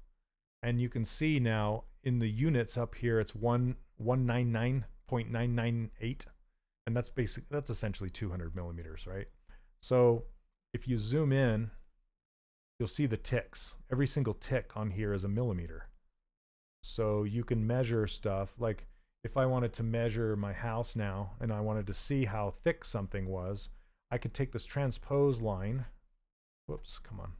And you can see now in the units up here, it's 199.998. And that's essentially 200 millimeters, right? So if you zoom in, you'll see the ticks. Every single tick on here is a millimeter. So you can measure stuff. Like if I wanted to measure my house now and I wanted to see how thick something was, I could take this transpose line. Whoops, come on.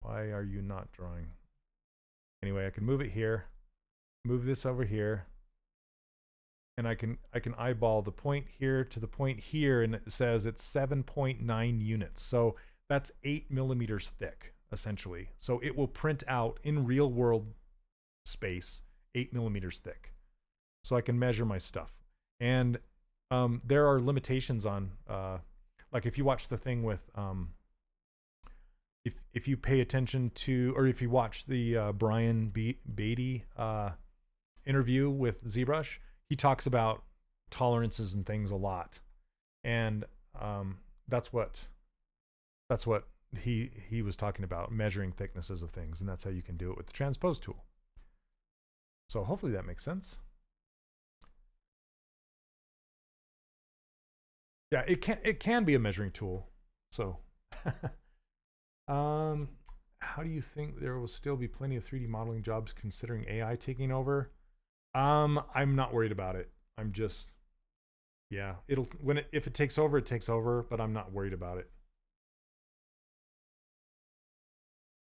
Why are you not drawing? Anyway, I can move it here, move this over here, and I can eyeball the point here to the point here, and it says it's 7.9 units. So that's 8 millimeters thick, essentially. So it will print out in real world space 8 millimeters thick. So I can measure my stuff. And there are limitations on, like if you watch the thing with, if you pay attention to, or if you watch the Brian Beatty interview with ZBrush, he talks about tolerances and things a lot, and that's what he was talking about, measuring thicknesses of things, and that's how you can do it with the transpose tool. So hopefully that makes sense. Yeah, it can be a measuring tool. So how do you think there will still be plenty of 3D modeling jobs considering AI taking over? I'm not worried about it. I'm just, yeah, if it takes over, it takes over, but I'm not worried about it.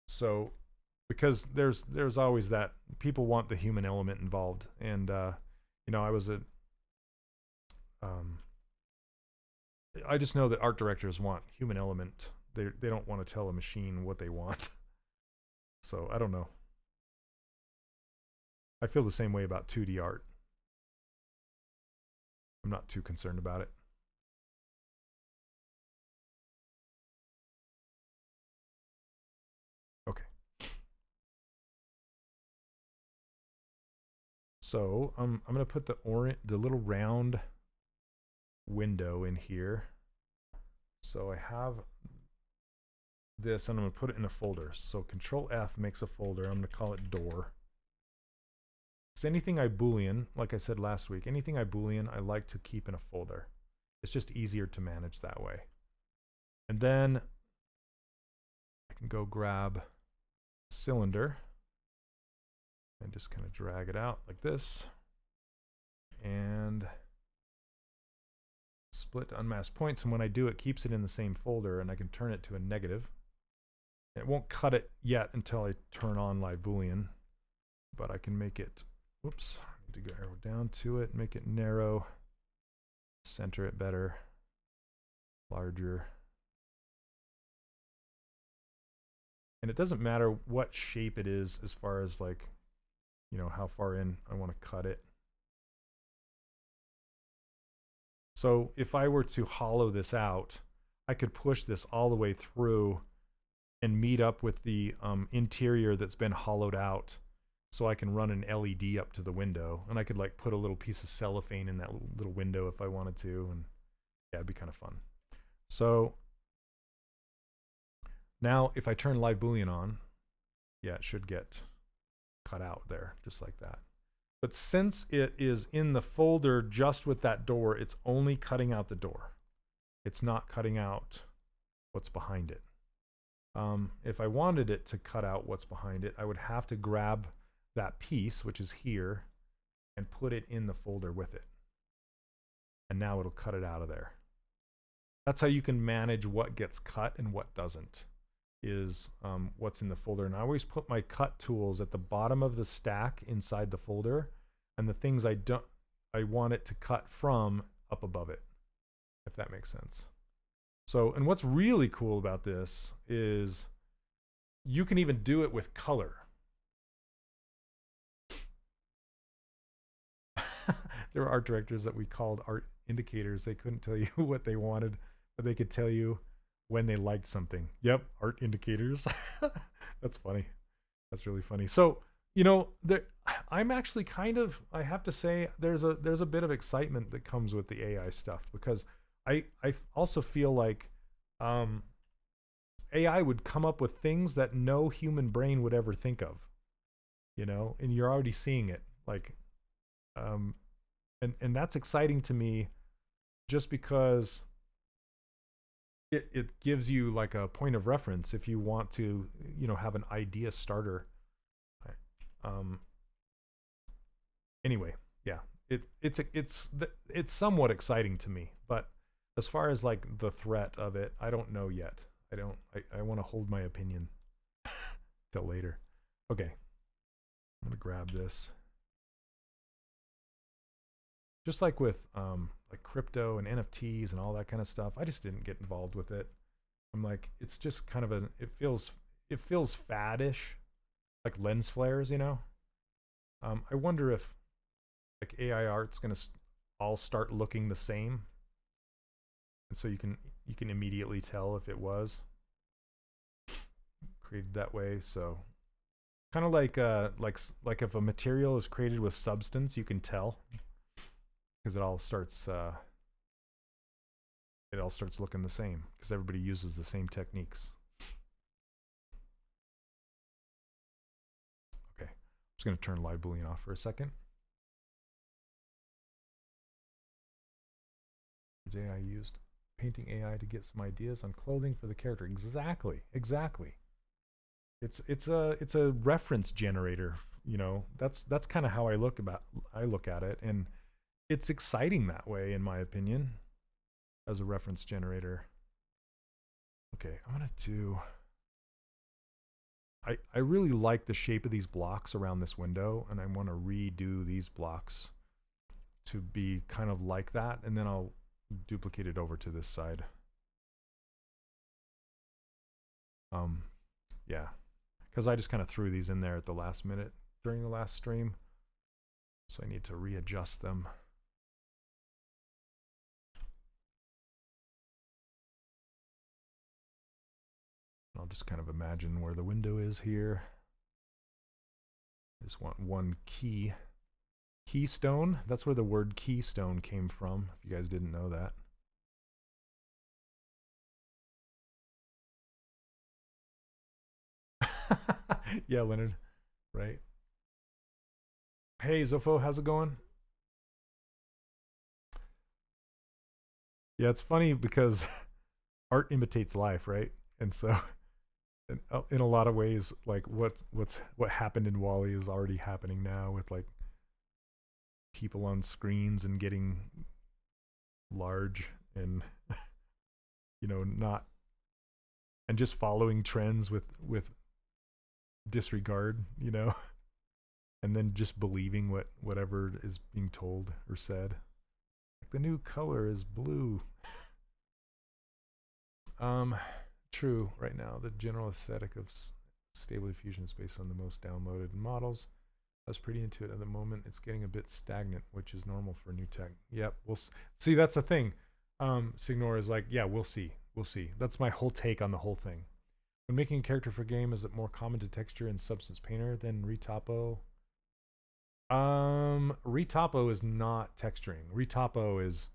So, because there's always that people want the human element involved, and you know, I just know that art directors want human element. They don't want to tell a machine what they want. So I don't know. I feel the same way about 2D art. I'm not too concerned about it. Okay. So I'm going to put the little round window in here. So I have this, and I'm going to put it in a folder. So Control F makes a folder. I'm going to call it door. Because anything I Boolean, like I said last week, anything I Boolean, I like to keep in a folder. It's just easier to manage that way. And then I can go grab a cylinder and just kind of drag it out like this. And split to unmasked points, and when I do, it keeps it in the same folder, and I can turn it to a negative. It won't cut it yet until I turn on live Boolean, but I can make it, whoops, I need to go arrow down to it, make it narrow, center it better, larger. And it doesn't matter what shape it is as far as like, you know, how far in I want to cut it. So if I were to hollow this out, I could push this all the way through and meet up with the interior that's been hollowed out, so I can run an LED up to the window, and I could like put a little piece of cellophane in that little window if I wanted to, and yeah, it'd be kind of fun. So now if I turn live Boolean on, yeah, it should get cut out there, just like that. But since it is in the folder just with that door, it's only cutting out the door. It's not cutting out what's behind it. If I wanted it to cut out what's behind it, I would have to grab that piece, which is here, and put it in the folder with it. And now it'll cut it out of there. That's how you can manage what gets cut and what doesn't, is what's in the folder. And I always put my cut tools at the bottom of the stack inside the folder, and the things I want it to cut from up above it, if that makes sense. So, and what's really cool about this is you can even do it with color. There were art directors that we called art indicators. They couldn't tell you what they wanted, but they could tell you when they liked something. Yep, art indicators. That's funny. That's really funny. So, you know, I'm actually kind of, I have to say, there's a bit of excitement that comes with the AI stuff, because I also feel like AI would come up with things that no human brain would ever think of, you know, and you're already seeing it, like, and that's exciting to me, just because it gives you like a point of reference if you want to, you know, have an idea starter. Anyway, yeah, it's somewhat exciting to me, but as far as like the threat of it, I don't know yet. I want to hold my opinion till later. Okay, I'm gonna grab this. Just like with like crypto and NFTs and all that kind of stuff, I just didn't get involved with it. I'm like, it's just kind of it feels faddish, like lens flares, you know. I wonder if like AI art's gonna all start looking the same, and so you can immediately tell if it was created that way. So kind of like if a material is created with substance, you can tell, because it all starts looking the same, because everybody uses the same techniques. Okay, I'm just going to turn live Boolean off for a second. Today I used painting AI to get some ideas on clothing for the character. Exactly. It's a reference generator, you know. That's kind of how I look at it, and it's exciting that way, in my opinion, as a reference generator. Okay, I'm gonna do, I really like the shape of these blocks around this window, and I want to redo these blocks to be kind of like that, and then I'll duplicate it over to this side. Yeah, because I just kind of threw these in there at the last minute during the last stream, so I need to readjust them. I'll just kind of imagine where the window is here. I just want one keystone. That's where the word keystone came from, if you guys didn't know that. Yeah, Leonard, right? Hey, Zofo, how's it going? Yeah, it's funny because art imitates life, right? And so, in a lot of ways, like what happened in Wall-E is already happening now with like people on screens and getting large and not and just following trends with disregard, and then just believing whatever is being told or said. Like the new color is blue. True. Right now, the general aesthetic of Stable Diffusion is based on the most downloaded models. I was pretty into it at the moment. It's getting a bit stagnant, which is normal for new tech. Yep, we'll see. That's the thing. Signor is like, yeah, we'll see. We'll see. That's my whole take on the whole thing. When making a character for a game, is it more common to texture in Substance Painter than retopo? Retopo is not texturing. Retopo is,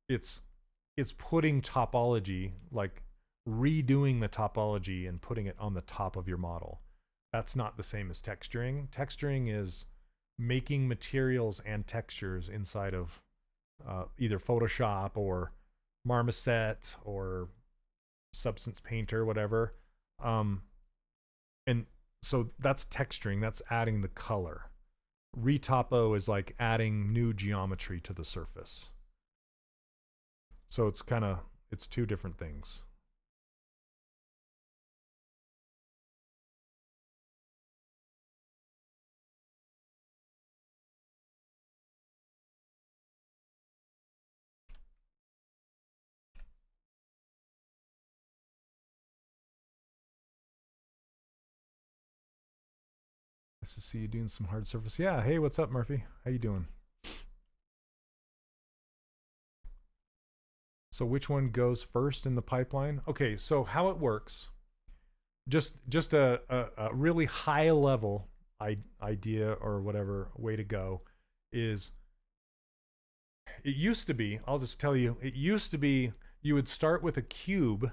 it's putting topology, like redoing the topology and putting it on the top of your model. That's not the same as texturing. Texturing is making materials and textures inside of either Photoshop or Marmoset or Substance Painter, whatever. And so that's texturing, that's adding the color. Retopo is like adding new geometry to the surface. So it's two different things. Nice to see you doing some hard surface. Yeah, hey, what's up, Murphy? How you doing? So which one goes first in the pipeline? Okay, so how it works, just a really high level idea or whatever way to go is, it used to be, I'll just tell you, it used to be you would start with a cube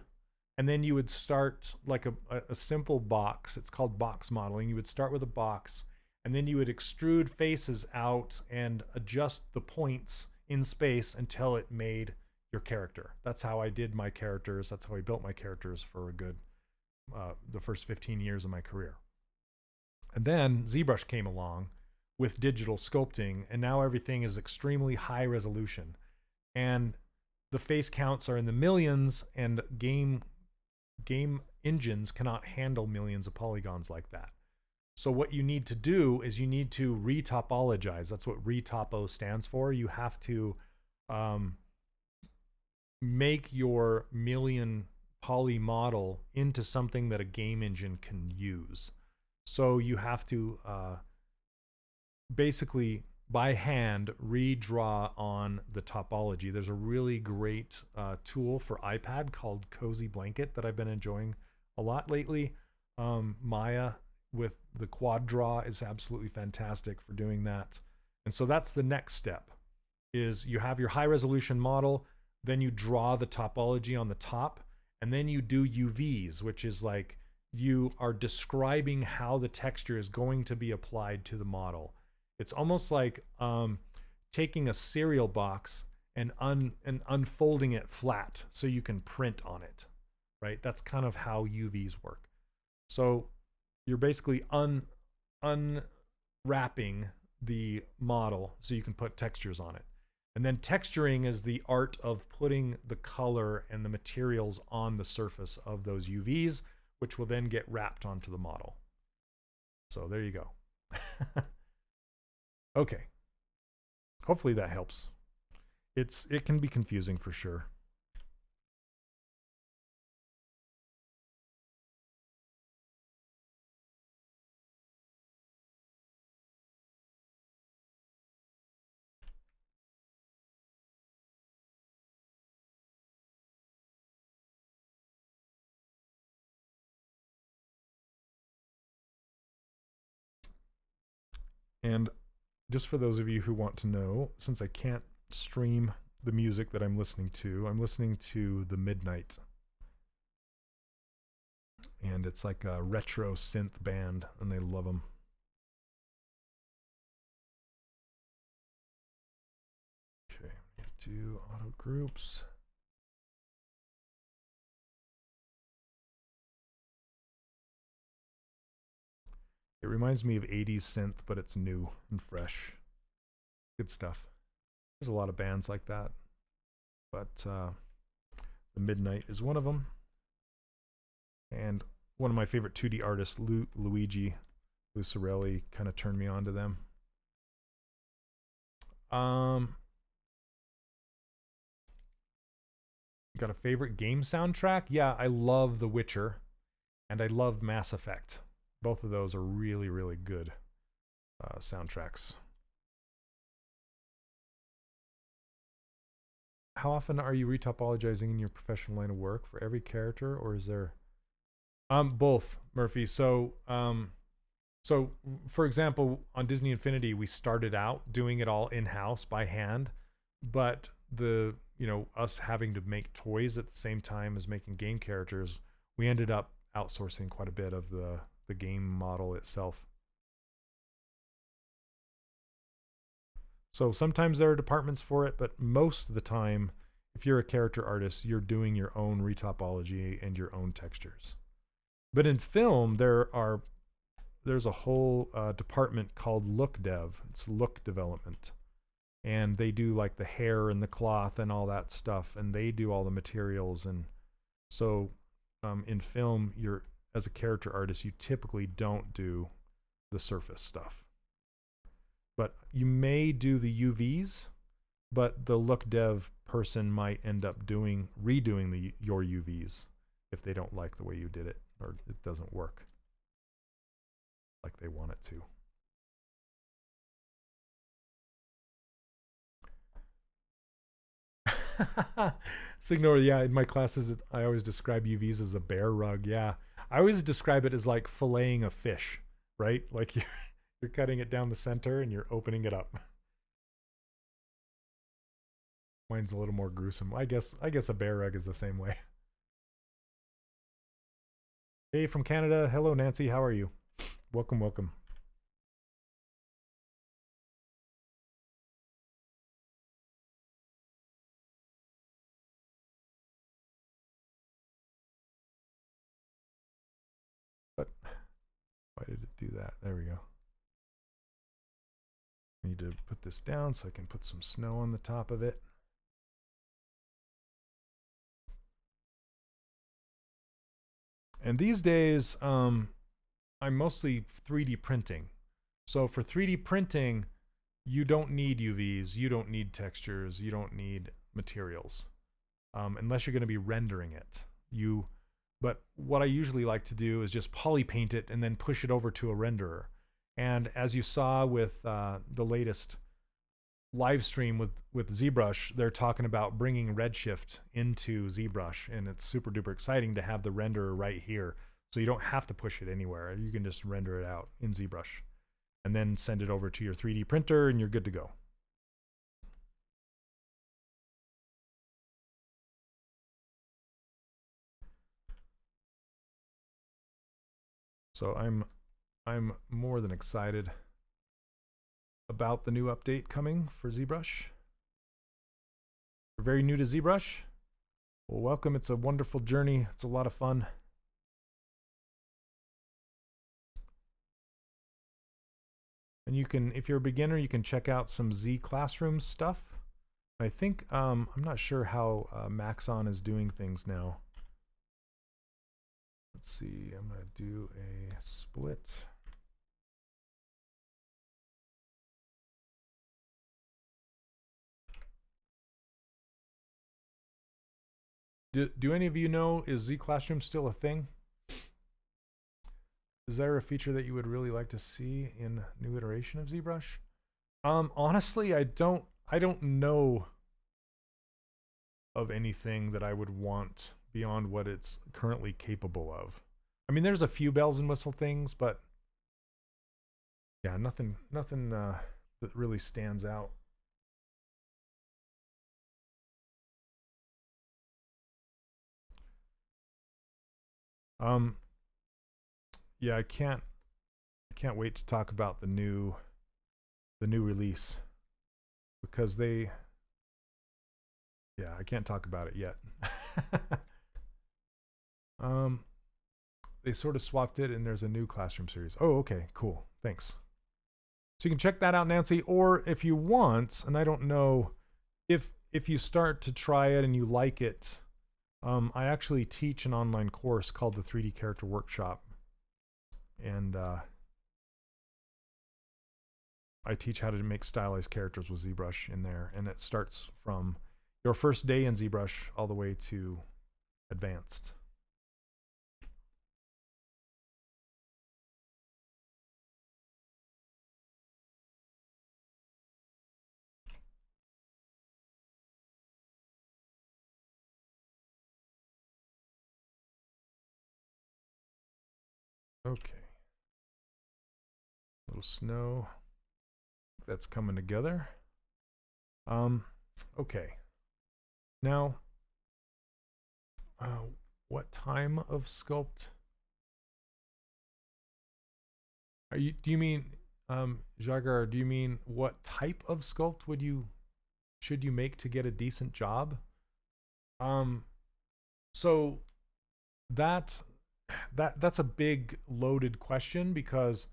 and then you would start like a simple box. It's called box modeling. You would start with a box and then you would extrude faces out and adjust the points in space until it made your character. That's how I did my characters. That's how I built my characters for a good, the first 15 years of my career. And then ZBrush came along with digital sculpting, and now everything is extremely high resolution. And the face counts are in the millions, and game engines cannot handle millions of polygons like that. So what you need to do is you need to retopologize. That's what retopo stands for. You have to make your million poly model into something that a game engine can use. So you have to basically by hand redraw on the topology. There's a really great tool for iPad called Cozy Blanket that I've been enjoying a lot lately. Maya with the quad draw is absolutely fantastic for doing that. And so that's the next step, is you have your high resolution model, then you draw the topology on the top, and then you do UVs, which is like you are describing how the texture is going to be applied to the model. It's almost like taking a cereal box and unfolding it flat so you can print on it, right? That's kind of how UVs work. So you're basically unwrapping the model so you can put textures on it. And then texturing is the art of putting the color and the materials on the surface of those UVs, which will then get wrapped onto the model. So there you go. Okay. Hopefully that helps. It can be confusing for sure. And just for those of you who want to know, since I can't stream the music that I'm listening to the Midnight. And it's like a retro synth band, and they love them. Okay, do auto groups. It reminds me of 80s synth, but it's new and fresh. Good stuff. There's a lot of bands like that, but the Midnight is one of them. And one of my favorite 2D artists, Luigi Lucarelli, kind of turned me on to them. Got a favorite game soundtrack? Yeah, I love The Witcher, and I love Mass Effect. Both of those are really, really good soundtracks. How often are you retopologizing in your professional line of work? For every character, or is there both, Murphy? So for example, on Disney Infinity, we started out doing it all in-house by hand, but us having to make toys at the same time as making game characters, we ended up outsourcing quite a bit of the game model itself. So sometimes there are departments for it, but most of the time, if you're a character artist, you're doing your own retopology and your own textures. But in film, there's a whole department called look dev. It's look development. And they do like the hair and the cloth and all that stuff, and they do all the materials. And so in film, as a character artist, you typically don't do the surface stuff. But you may do the UVs, but the look dev person might end up redoing your UVs if they don't like the way you did it, or it doesn't work like they want it to. Signor, yeah, in my classes, I always describe UVs as a bear rug. Yeah, I always describe it as like filleting a fish, right? Like you're cutting it down the center and you're opening it up. Mine's a little more gruesome. I guess a bear rug is the same way. Hey, from Canada. Hello, Nancy. How are you? Welcome, welcome. But why did it do that? There we go. I need to put this down so I can put some snow on the top of it. And these days, I'm mostly 3D printing. So for 3D printing, you don't need UVs, you don't need textures, you don't need materials, unless you're going to be rendering it. But what I usually like to do is just poly paint it and then push it over to a renderer. And as you saw with the latest live stream with ZBrush, they're talking about bringing Redshift into ZBrush, and it's super duper exciting to have the renderer right here. So you don't have to push it anywhere. You can just render it out in ZBrush and then send it over to your 3D printer and you're good to go. So I'm more than excited about the new update coming for ZBrush. You're very new to ZBrush? Well, welcome. It's a wonderful journey. It's a lot of fun. And you can, if you're a beginner, you can check out some Z Classroom stuff. I think, I'm not sure how Maxon is doing things now. Let's see, I'm going to do a split. Do any of you know, is Z Classroom still a thing? Is there a feature that you would really like to see in new iteration of ZBrush? Honestly, I don't know of anything that I would want beyond what it's currently capable of. I mean, there's a few bells and whistle things, but Yeah, nothing that really stands out. Um, yeah, I can't wait to talk about the new release because I can't talk about it yet. um, they sort of swapped it, and there's a new classroom series. Oh, okay, cool, thanks. So you can check that out, Nancy, or if you want, and I don't know if you start to try it and you like it, I actually teach an online course called the 3D Character Workshop, and I teach how to make stylized characters with ZBrush in there, and it starts from your first day in ZBrush all the way to advanced. Okay. Little snow. That's coming together. Okay. Now, what time of sculpt? Do you mean, Jagar, do you mean what type of sculpt should you make to get a decent job? So that's a big loaded question because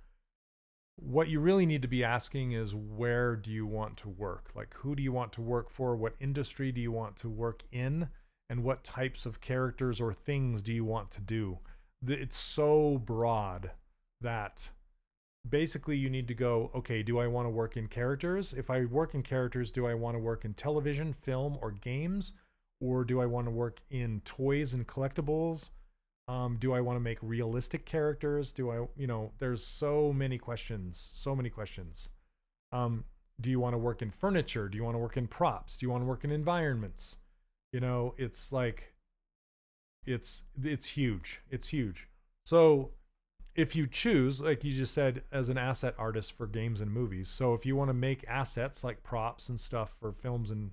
what you really need to be asking is where do you want to work? Like who do you want to work for? What industry do you want to work in? And what types of characters or things do you want to do? It's so broad that basically you need to go, okay, do I want to work in characters? If I work in characters, do I want to work in television, film, or games? Or do I want to work in toys and collectibles? Do I want to make realistic characters? There's so many questions, so many questions. Do you want to work in furniture? Do you want to work in props? Do you want to work in environments? It's like, it's huge. It's huge. So if you choose, like you just said, as an asset artist for games and movies, so if you want to make assets like props and stuff for films and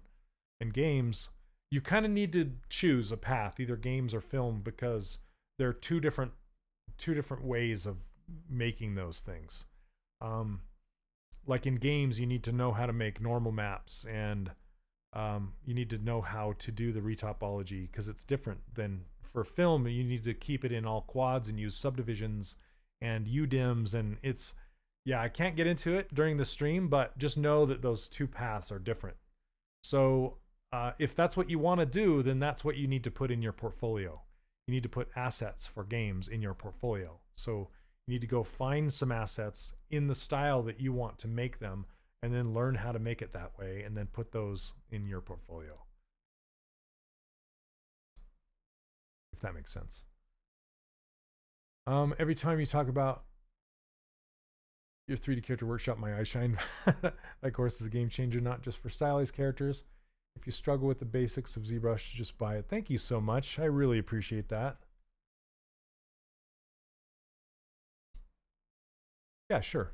games, you kind of need to choose a path, either games or film, because there are two different ways of making those things. Like in games, you need to know how to make normal maps, and you need to know how to do the retopology because it's different than for film. You need to keep it in all quads and use subdivisions and UDIMs, and I can't get into it during the stream, but just know that those two paths are different. So if that's what you want to do, then that's what you need to put in your portfolio. You need to put assets for games in your portfolio. So you need to go find some assets in the style that you want to make them, and then learn how to make it that way, and then put those in your portfolio. If that makes sense. Every time you talk about your 3D character workshop, my eyes shine. That course is a game changer, not just for stylized characters. If you struggle with the basics of ZBrush, just buy it. Thank you so much. I really appreciate that. Yeah, sure.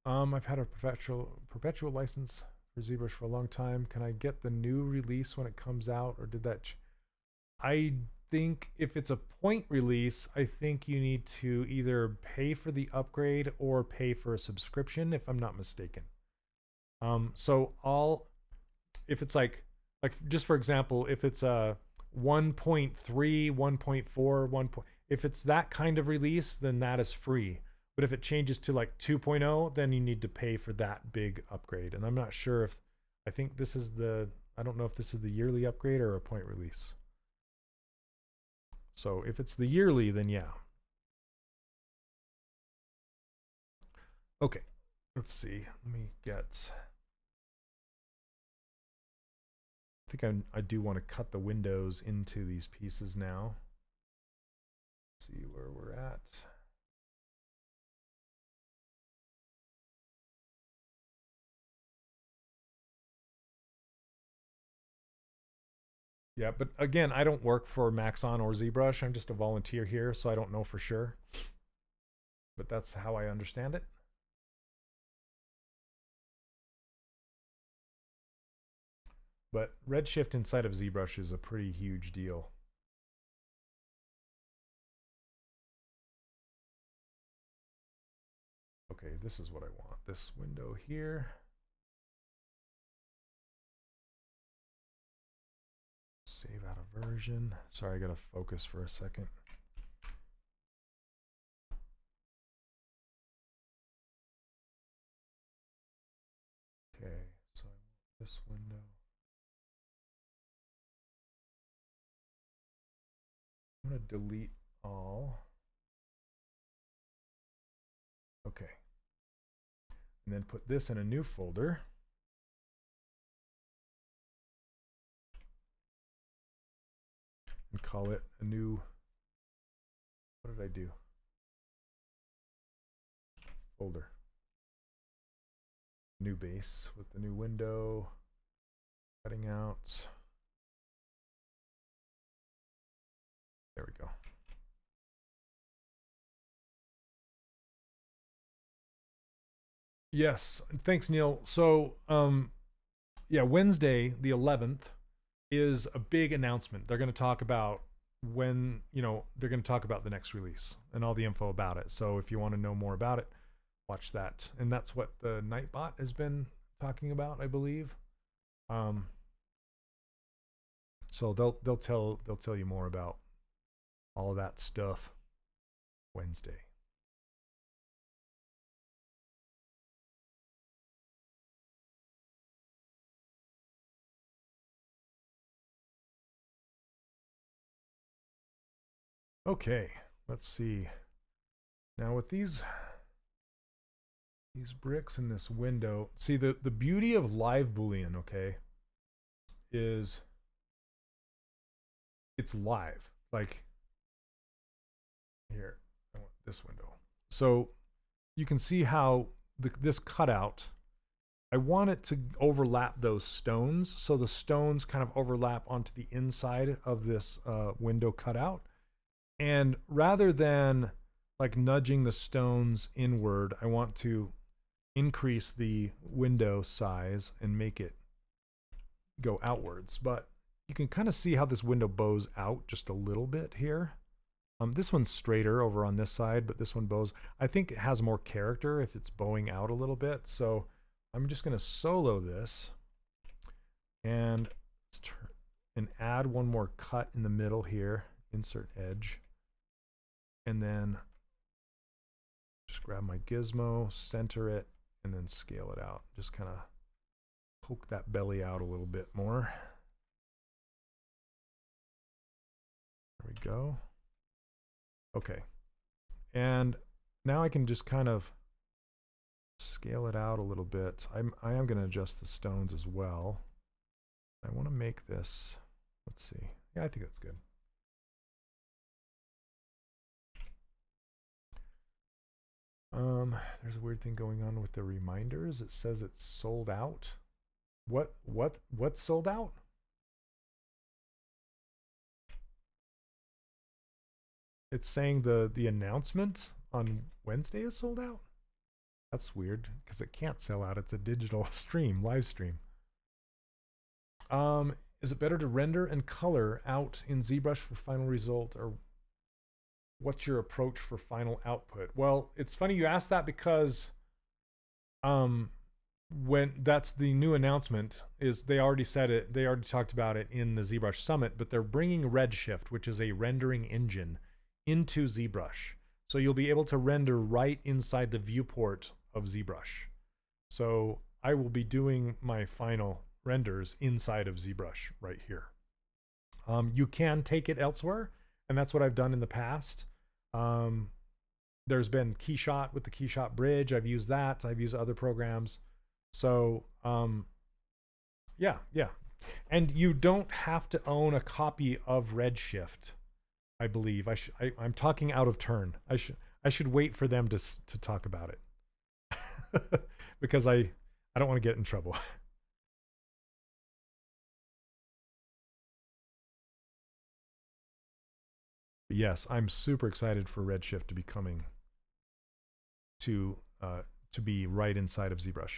I've had a perpetual license for ZBrush for a long time. Can I get the new release when it comes out, or did that? I think if it's a point release, I think you need to either pay for the upgrade or pay for a subscription, if I'm not mistaken. If it's like just for example, if it's a 1.3, 1.4, 1. If it's that kind of release, then that is free. But if it changes to like 2.0, then you need to pay for that big upgrade. And I'm not sure if I don't know if this is the yearly upgrade or a point release. So if it's the yearly, then yeah. Okay, let's see. Let me get. I think I do want to cut the windows into these pieces now. See where we're at. Yeah, but again, I don't work for Maxon or ZBrush. I'm just a volunteer here, so I don't know for sure. But that's how I understand it. but redshift inside of ZBrush is a pretty huge deal. Okay, this is what I want. This window here. Save out of version. Sorry, I gotta focus for a second. Okay, so I want this window. I'm gonna delete all. Okay. And then put this in a new folder. And call it a new, what did I do? Folder. New base with the new window. Cutting out. There we go. Yes, thanks, Neil. So, yeah, Wednesday, the 11th, is a big announcement. They're going to talk about when, they're going to talk about the next release and all the info about it. So if you want to know more about it, watch that. And that's what the Nightbot has been talking about, I believe. So they'll tell you more about all of that stuff Wednesday. Okay, let's see. Now with these bricks in this window, see the beauty of live Boolean, okay, is it's live. Like here, I want this window. So you can see how this cutout, I want it to overlap those stones, so the stones kind of overlap onto the inside of this window cutout. And rather than like nudging the stones inward, I want to increase the window size and make it go outwards. But you can kind of see how this window bows out just a little bit here. This one's straighter over on this side, but this one bows. I think it has more character if it's bowing out a little bit. So I'm just going to solo this and add one more cut in the middle here. Insert edge. And then just grab my gizmo, center it, and then scale it out. Just kind of poke that belly out a little bit more. There we go. Okay. And now I can just kind of scale it out a little bit. I am going to adjust the stones as well. I want to make this, let's see. Yeah, I think that's good. There's a weird thing going on with the reminders. It says it's sold out. What's sold out? It's saying the announcement on Wednesday is sold out? That's weird because it can't sell out. It's a digital stream, live stream. Is it better to render and color out in ZBrush for final result, or what's your approach for final output? Well, it's funny you asked that because when that's the new announcement, is they already said it, they already talked about it in the ZBrush Summit, but they're bringing Redshift, which is a rendering engine, into ZBrush. So you'll be able to render right inside the viewport of ZBrush. So I will be doing my final renders inside of ZBrush right here. You can take it elsewhere, and that's what I've done in the past. There's been Keyshot with the Keyshot Bridge. I've used that. I've used other programs. So yeah. And you don't have to own a copy of Redshift, I believe. I'm talking out of turn. I should wait for them to talk about it because I don't want to get in trouble. Yes, I'm super excited for Redshift to be coming to be right inside of ZBrush.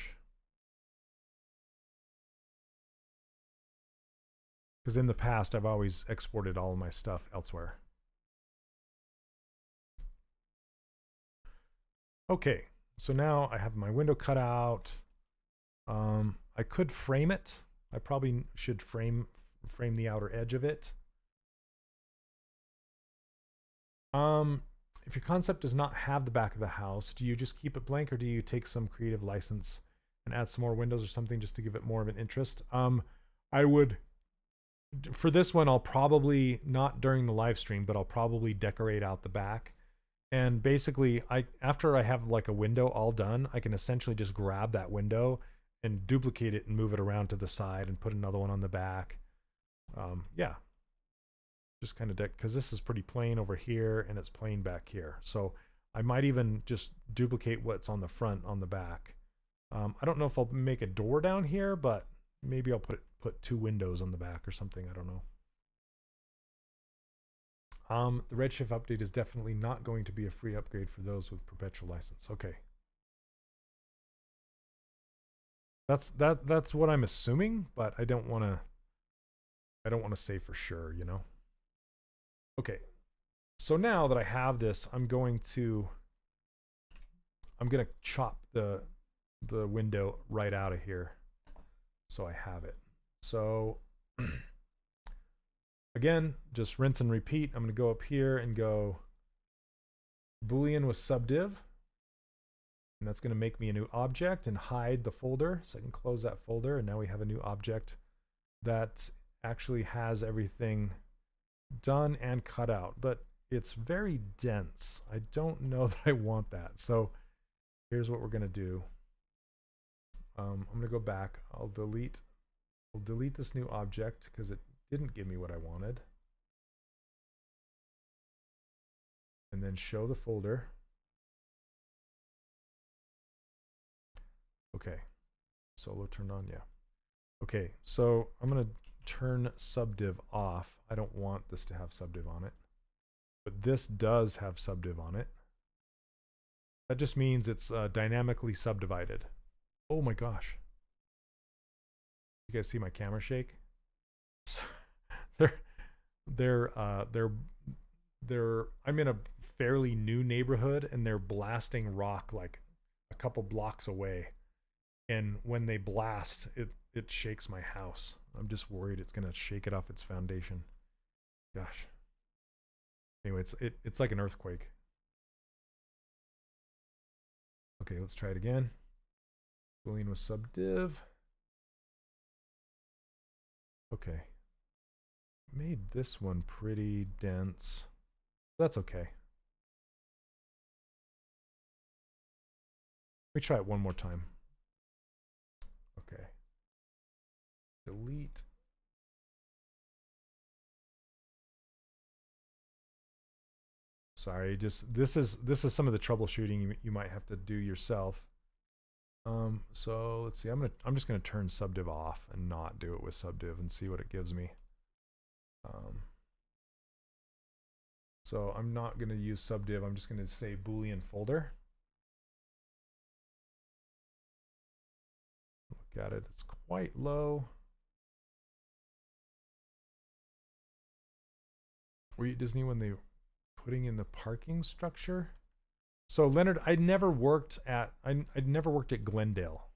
because in the past I've always exported all of my stuff elsewhere. Okay, so now I have my window cut out. I could frame it. I probably should frame the outer edge of it. If your concept does not have the back of the house, do you just keep it blank, or do you take some creative license and add some more windows or something just to give it more of an interest? I would, for this one, I'll probably, not during the live stream, but I'll probably decorate out the back. And basically, after I have like a window all done, I can essentially just grab that window and duplicate it and move it around to the side and put another one on the back. Yeah, just kind of because this is pretty plain over here and it's plain back here. So I might even just duplicate what's on the front on the back. I don't know if I'll make a door down here, but maybe I'll put 2 windows on the back or something. I don't know. The Redshift update is definitely not going to be a free upgrade for those with perpetual license. Okay. That's what I'm assuming, but I don't want to say for sure, you know. Okay. So now that I have this, I'm going to chop the window right out of here so I have it. So again, just rinse and repeat. I'm going to go up here and go Boolean with subdiv. And that's going to make me a new object and hide the folder. So I can close that folder. And now we have a new object that actually has everything done and cut out. But it's very dense. I don't know that I want that. So here's what we're going to do. I'm going to go back. We'll delete this new object because it didn't give me what I wanted. And then show the folder. Okay, solo turned on, yeah. Okay, so I'm going to turn subdiv off. I don't want this to have subdiv on it, but this does have subdiv on it. That just means it's dynamically subdivided. Oh my gosh. You guys see my camera shake? I'm in a fairly new neighborhood and they're blasting rock like a couple blocks away. And when they blast, it shakes my house. I'm just worried it's gonna shake it off its foundation. Gosh. Anyway, it's like an earthquake. Okay, let's try it again. Boolean with subdiv. Okay. Made this one pretty dense. That's okay. Let me try it one more time. Okay. Delete. Sorry, just this is some of the troubleshooting you might have to do yourself. So let's see. I'm just gonna turn subdiv off and not do it with subdiv and see what it gives me. So I'm not gonna use subdiv. I'm just gonna say Boolean folder. Look at it. It's quite low. Were you at Disney when they were putting in the parking structure? So Leonard, I'd never worked at Glendale.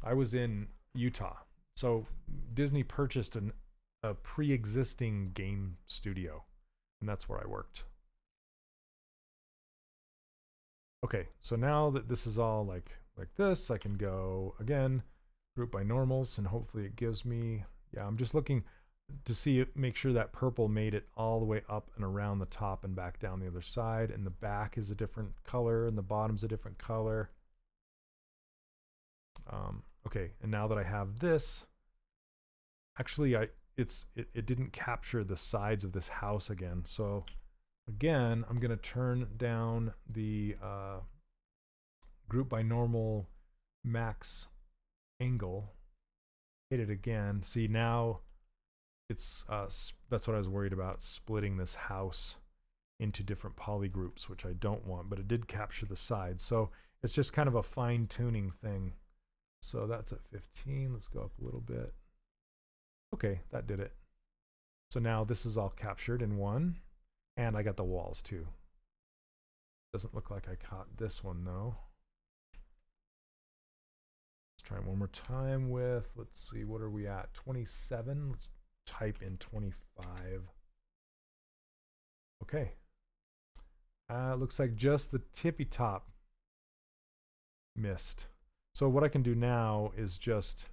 I was in Utah. So Disney purchased a pre-existing game studio, and that's where I worked. Okay, so now that this is all like this, I can go again, group by normals, and hopefully it gives me, yeah, I'm just looking to see it, make sure that purple made it all the way up and around the top and back down the other side, and the back is a different color and the bottom's a different color. Okay, and now that I have this, actually it didn't capture the sides of this house again. So again, I'm gonna turn down the group by normal max angle, hit it again. See, now it's that's what I was worried about, splitting this house into different poly groups, which I don't want, but it did capture the sides. So it's just kind of a fine-tuning thing. So that's at 15. Let's go up a little bit. Okay, that did it. So now this is all captured in one, and I got the walls too. Doesn't look like I caught this one though. Let's try one more time with, let's see, what are we at? 27. Let's type in 25. Okay. Looks like just the tippy top missed. So what I can do now is just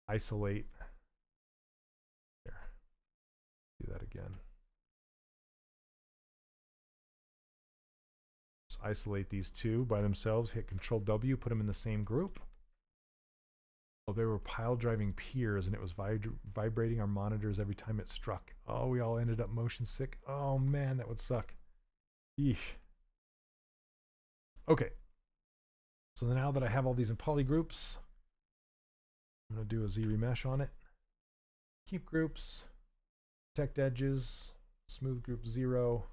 isolate. There. Do that again. Just isolate these two by themselves. Hit Control W, put them in the same group. Oh, they were pile driving piers, and it was vibrating our monitors every time it struck. Oh, we all ended up motion sick. Oh man, that would suck. Yeesh. Okay. So now that I have all these in poly groups, I'm going to do a ZRemesh on it. Keep groups, protect edges, smooth group 0.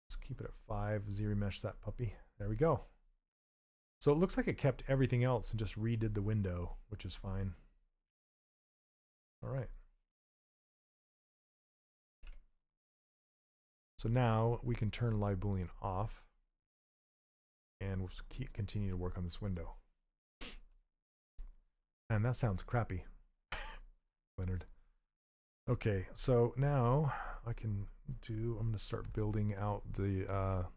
Let's keep it at 5, ZRemesh that puppy. There we go. So it looks like it kept everything else and just redid the window, which is fine. All right. So now we can turn live boolean off, and we'll continue to work on this window. And that sounds crappy, Leonard. Okay, so now I can do, I'm going to start building out the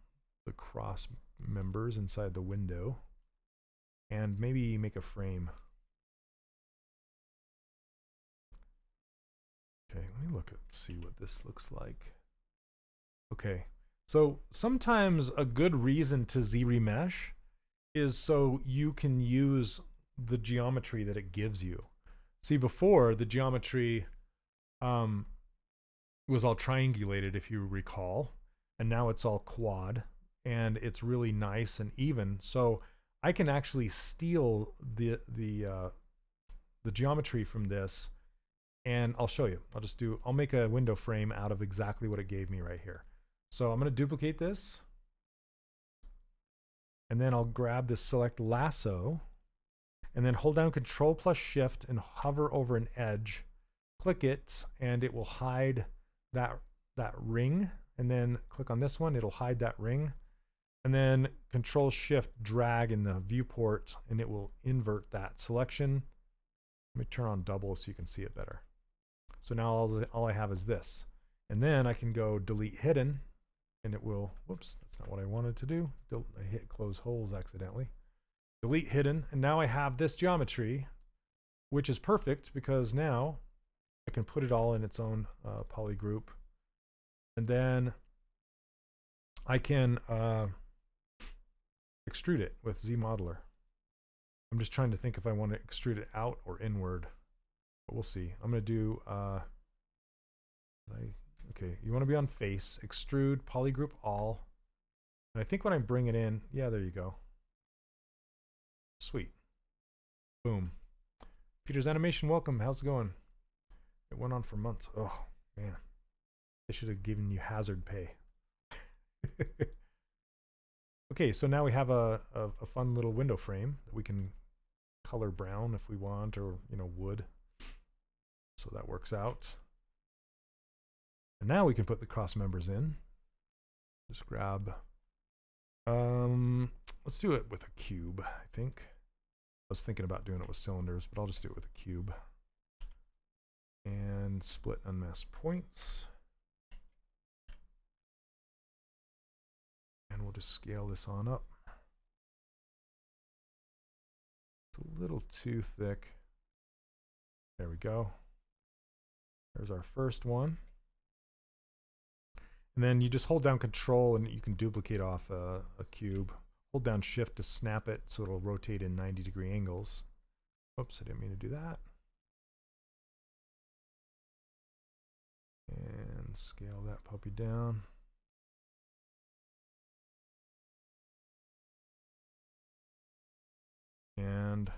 cross members inside the window, and maybe make a frame. Okay, let me look at, see what this looks like. Okay, so sometimes a good reason to ZRemesh is so you can use the geometry that it gives you. See, before the geometry was all triangulated, if you recall, and now it's all quad, and it's really nice and even. So I can actually steal the geometry from this, and I'll show you. I'll make a window frame out of exactly what it gave me right here. So I'm going to duplicate this, and then I'll grab this select lasso, and then hold down Control plus Shift and hover over an edge, click it, and it will hide that ring, and then click on this one, it'll hide that ring, and then Control Shift drag in the viewport, and it will invert that selection. Let me turn on double so you can see it better. So now all I have is this, and then I can go delete hidden, and it will, whoops, that's not what I wanted to do. I hit close holes accidentally. Delete hidden, and now I have this geometry, which is perfect because now I can put it all in its own poly group, and then I can extrude it with ZModeler. I'm just trying to think if I want to extrude it out or inward, but we'll see. I'm going to do okay, you want to be on face, extrude, polygroup all. And I think when I bring it in, yeah, there you go. Sweet. Boom. Peter's Animation, welcome. How's it going? It went on for months. Oh, man. They should have given you hazard pay. Okay, so now we have a fun little window frame that we can color brown if we want, or, you know, wood. So that works out. And now we can put the cross members in. Just grab, let's do it with a cube, I think. I was thinking about doing it with cylinders, but I'll just do it with a cube. And split unmasked points. And we'll just scale this on up. It's a little too thick. There we go. There's our first one. And then you just hold down Control and you can duplicate off a cube. Hold down Shift to snap it so it'll rotate in 90-degree angles. Oops, I didn't mean to do that. And scale that puppy down. And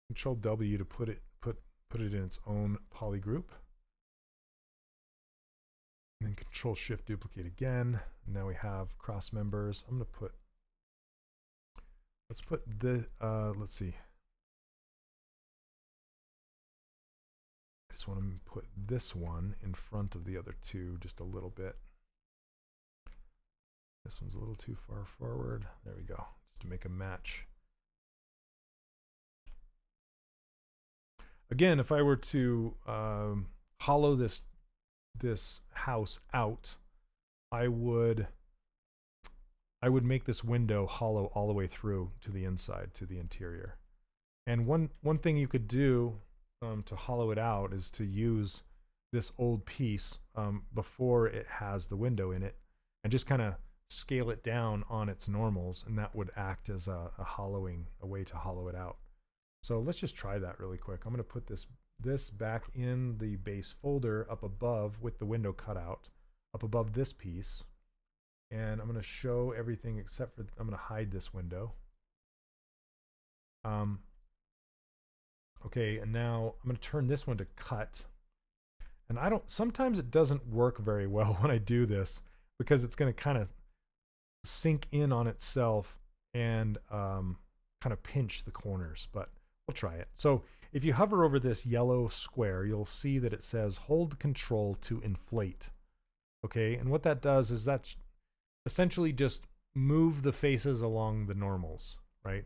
Control W to put it in its own poly group. And then Control Shift duplicate again. Now we have cross members. I'm going to put, let's put the, let's see. just want to put this one in front of the other two just a little bit. This one's a little too far forward. There we go, just to make a match. Again, if I were to hollow this house out, I would make this window hollow all the way through to the inside, to the interior. And one thing you could do to hollow it out is to use this old piece before it has the window in it, and just kind of scale it down on its normals, and that would act as a way to hollow it out. So let's just try that really quick. I'm going to put this back in the base folder up above with the window cut out, up above this piece. And I'm going to show everything except for, I'm going to hide this window. Okay, and now I'm going to turn this one to cut. And sometimes it doesn't work very well when I do this, because it's going to kind of sink in on itself and kind of pinch the corners, but we'll try it. So if you hover over this yellow square, you'll see that it says hold control to inflate. Okay, and what that does is that's essentially just move the faces along the normals, right?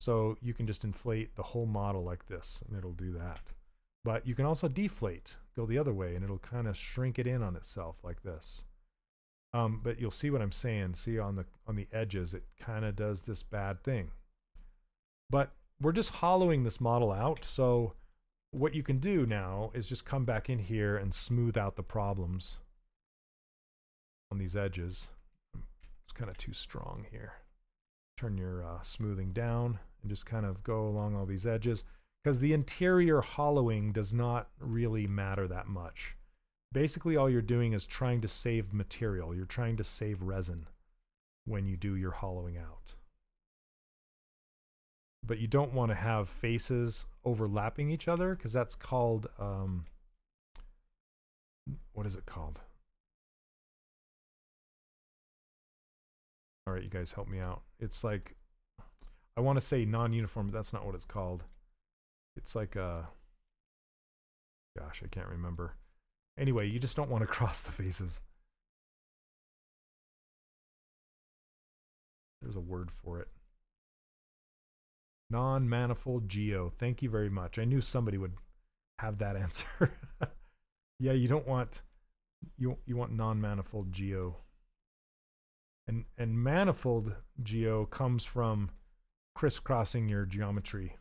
So you can just inflate the whole model like this, and it'll do that. But you can also deflate, go the other way, and it'll kind of shrink it in on itself like this. But you'll see what I'm saying. See on the edges, it kind of does this bad thing. But we're just hollowing this model out, so what you can do now is just come back in here and smooth out the problems on these edges. It's kind of too strong here. Turn your smoothing down and just kind of go along all these edges, because the interior hollowing does not really matter that much. Basically, all you're doing is trying to save material. You're trying to save resin when you do your hollowing out. But you don't want to have faces overlapping each other, because that's called, what is it called? All right, you guys help me out. It's like, I want to say non-uniform, but that's not what it's called. It's like a, gosh, I can't remember. Anyway, you just don't want to cross the faces. There's a word for it. Non-manifold geo. Thank you very much. I knew somebody would have that answer. Yeah, you don't want, you want non-manifold geo. And manifold geo comes from crisscrossing your geometry.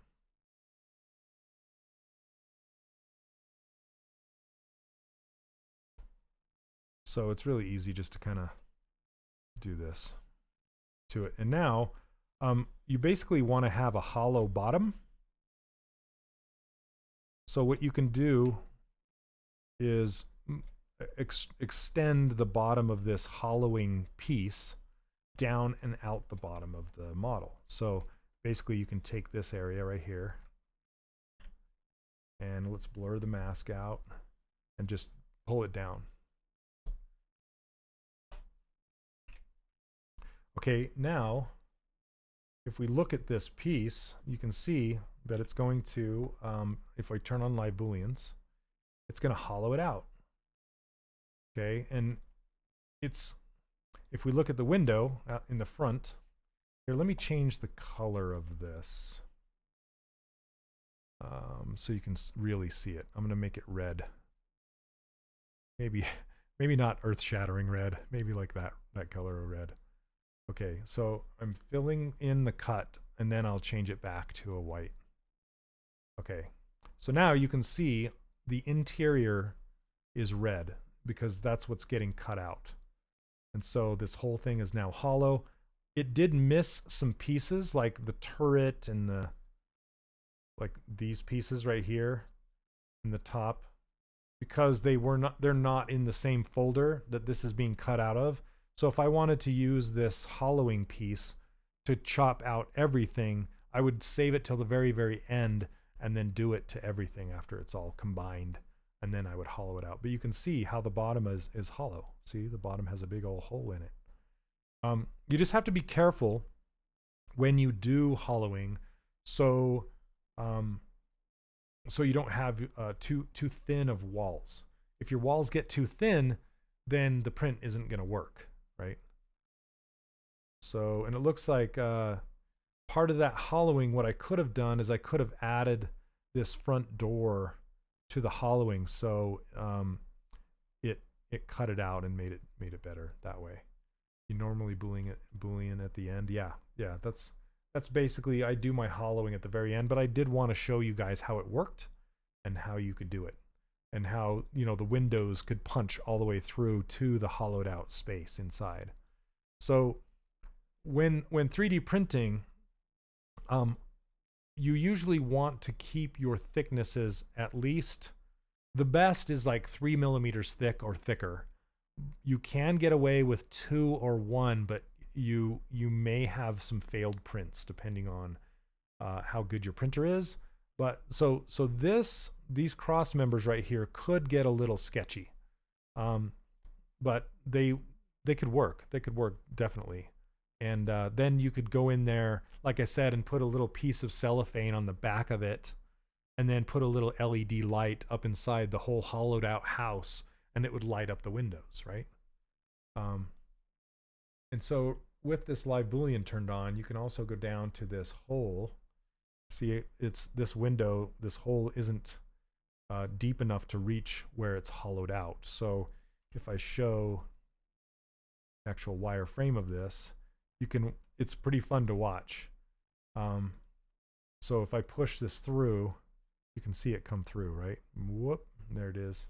So it's really easy just to kind of do this to it. And now you basically want to have a hollow bottom. So what you can do is extend the bottom of this hollowing piece down and out the bottom of the model. So basically you can take this area right here, and let's blur the mask out and just pull it down. Okay, now if we look at this piece, you can see that it's going to, if I turn on live booleans, it's going to hollow it out. Okay, and it's, if we look at the window out in the front, here, let me change the color of this so you can really see it. I'm going to make it red. Maybe not earth-shattering red, maybe like that color of red. Okay, so I'm filling in the cut, and then I'll change it back to a white. Okay, so now you can see the interior is red, because that's what's getting cut out. And so this whole thing is now hollow. It did miss some pieces, like the turret and the, like these pieces right here in the top, because they're not in the same folder that this is being cut out of. So if I wanted to use this hollowing piece to chop out everything, I would save it till the very, very end and then do it to everything after it's all combined. And then I would hollow it out. But you can see how the bottom is hollow. See, the bottom has a big old hole in it. You just have to be careful when you do hollowing. So so you don't have too thin of walls. If your walls get too thin, then the print isn't going to work, right? So, and it looks like part of that hollowing, what I could have done is I could have added this front door to the hollowing, so it cut it out and made it better that way. You normally boolean at the end. Yeah, that's basically, I do my hollowing at the very end, but I did want to show you guys how it worked and how you could do it, and how, you know, the windows could punch all the way through to the hollowed out space inside. So when 3D printing, you usually want to keep your thicknesses at least, the best is like 3 millimeters thick or thicker. You can get away with 2 or 1, but you may have some failed prints depending on how good your printer is. But so these cross members right here could get a little sketchy, but they could work. They could work definitely. And then you could go in there, like I said, and put a little piece of cellophane on the back of it, and then put a little LED light up inside the whole hollowed out house, and it would light up the windows, right? And so with this live boolean turned on, you can also go down to this hole. See, it's this window, this hole isn't deep enough to reach where it's hollowed out. So if I show actual wireframe of this, you can, it's pretty fun to watch. So if I push this through, you can see it come through, right? Whoop, there it is.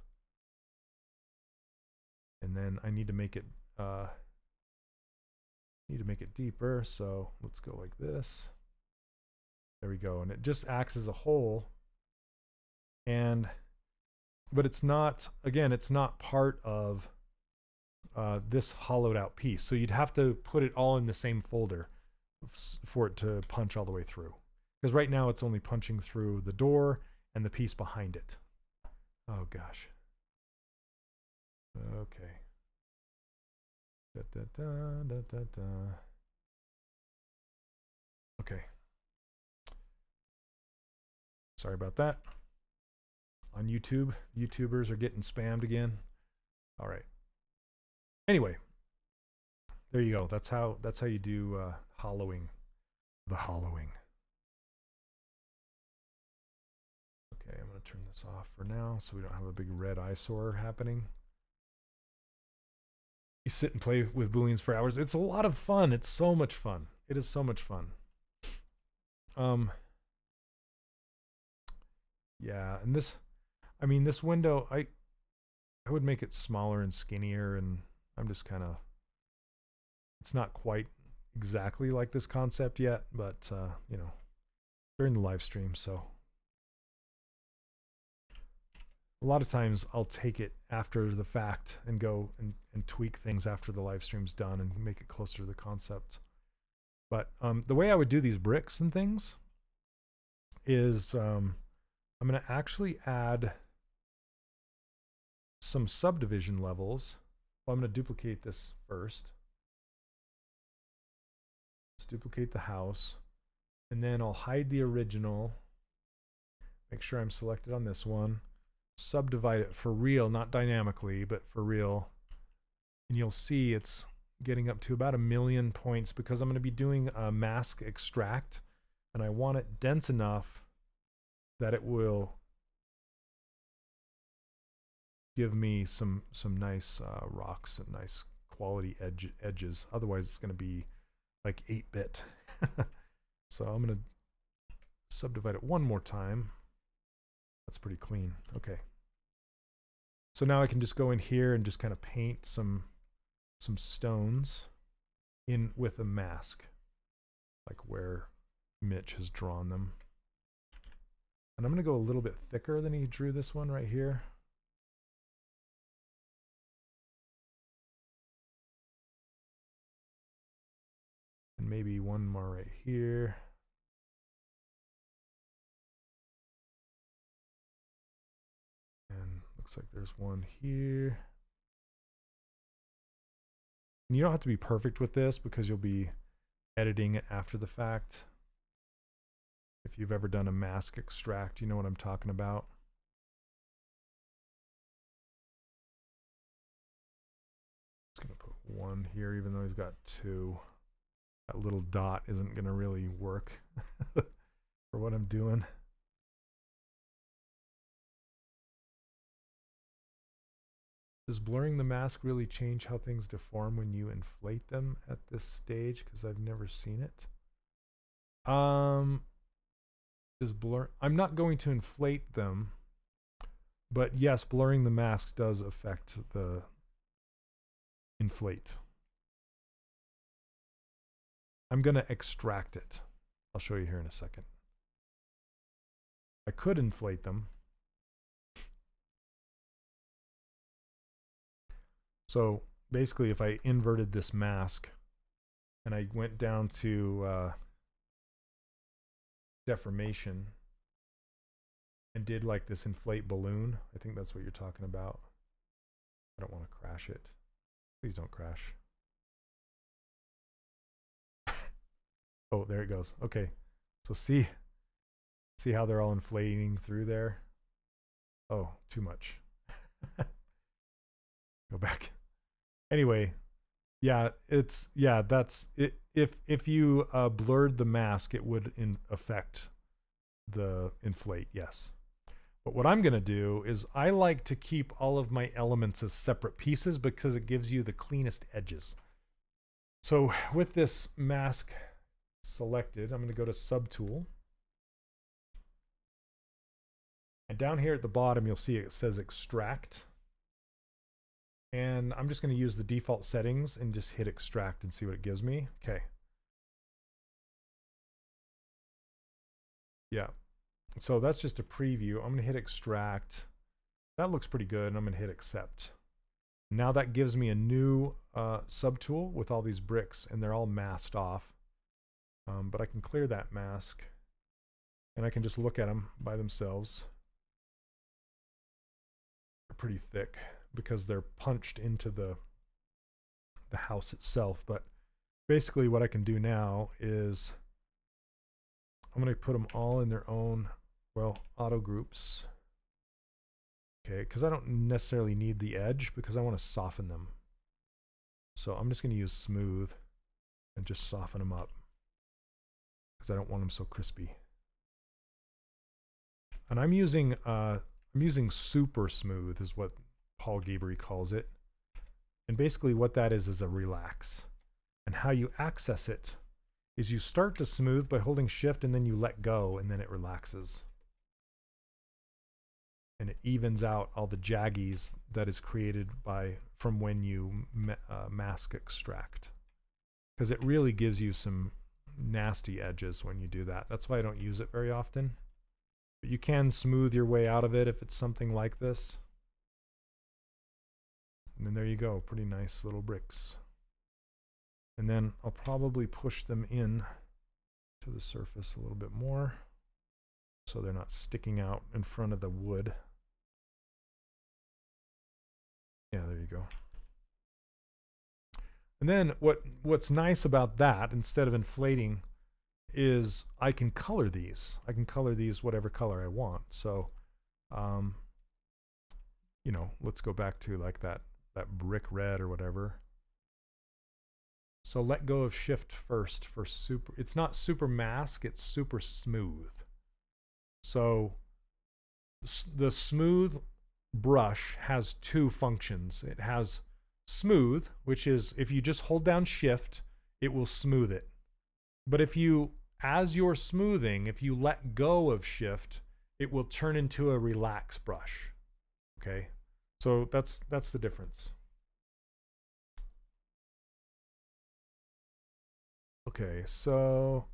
And then I need to make it deeper, so let's go like this. There we go, and it just acts as a hole. And but it's not, again, it's not part of this hollowed out piece. So you'd have to put it all in the same folder for it to punch all the way through. Because right now it's only punching through the door and the piece behind it. Oh gosh. Okay. Da, da, da, da, da, da. Okay. Sorry about that. On YouTube, YouTubers are getting spammed again. All right. Anyway, there you go. That's how you do hollowing. The hollowing. Okay, I'm going to turn this off for now so we don't have a big red eyesore happening. You sit and play with booleans for hours. It's a lot of fun. It's so much fun. It is so much fun. Yeah, and this, I mean, this window, I would make it smaller and skinnier, and I'm just kind of, it's not quite exactly like this concept yet, but you know, during the live stream, so a lot of times I'll take it after the fact and go and tweak things after the live stream's done and make it closer to the concept. But the way I would do these bricks and things is I'm going to actually add some subdivision levels. Well, I'm going to duplicate this first. Let's duplicate the house, and then I'll hide the original. Make sure I'm selected on this one. Subdivide it for real, not dynamically, but for real. And you'll see it's getting up to about 1,000,000 points because I'm going to be doing a mask extract, and I want it dense enough that it will give me some nice rocks and nice quality edges. Otherwise, it's going to be like 8-bit. So I'm going to subdivide it one more time. That's pretty clean. Okay. So now I can just go in here and just kind of paint some stones in with a mask, like where Mitch has drawn them. And I'm going to go a little bit thicker than he drew this one right here. And maybe one more right here. And looks like there's one here. And you don't have to be perfect with this because you'll be editing it after the fact. If you've ever done a mask extract, you know what I'm talking about. Just gonna put one here, even though he's got two. That little dot isn't gonna really work for what I'm doing. Does blurring the mask really change how things deform when you inflate them at this stage? Because I've never seen it. I'm not going to inflate them, but yes, blurring the mask does affect the inflate. I'm going to extract it. I'll show you here in a second. I could inflate them. So basically, if I inverted this mask and I went down to deformation and did like this inflate balloon, I think that's what you're talking about. I don't want to crash it. Please don't crash. Oh, there it goes. Okay. So see how they're all inflating through there? Oh, too much. Go back. Anyway, yeah, that's it. If you blurred the mask, it would affect the inflate, yes. But what I'm going to do is I like to keep all of my elements as separate pieces because it gives you the cleanest edges. So with this mask selected, I'm going to go to Subtool. And down here at the bottom, you'll see it says Extract. And I'm just going to use the default settings and just hit Extract and see what it gives me. Okay. Yeah. So that's just a preview. I'm going to hit Extract. That looks pretty good. And I'm going to hit Accept. Now that gives me a new subtool with all these bricks, and they're all masked off. But I can clear that mask, and I can just look at them by themselves. They're pretty thick because they're punched into the house itself. But basically what I can do now is I'm going to put them all in their own, well, auto groups. Okay, because I don't necessarily need the edge because I want to soften them. So I'm just going to use smooth and just soften them up because I don't want them so crispy. And I'm using super smooth is what Paul Gabriel calls it. And basically what that is a relax. And how you access it is you start to smooth by holding shift and then you let go and then it relaxes. And it evens out all the jaggies that is created from when you mask extract. Because it really gives you some nasty edges when you do that. That's why I don't use it very often. But you can smooth your way out of it if it's something like this. And then there you go, pretty nice little bricks. And then I'll probably push them in to the surface a little bit more so they're not sticking out in front of the wood. Yeah, there you go. And then what's nice about that, instead of inflating, is I can color these. I can color these whatever color I want. So, you know, let's go back to like that brick red or whatever. So let go of shift first for super. It's not super mask, it's super smooth. So the smooth brush has two functions. It has smooth, which is if you just hold down shift, it will smooth it. But if you, as you're smoothing, if you let go of shift, it will turn into a relax brush. Okay, so that's the difference. Okay, so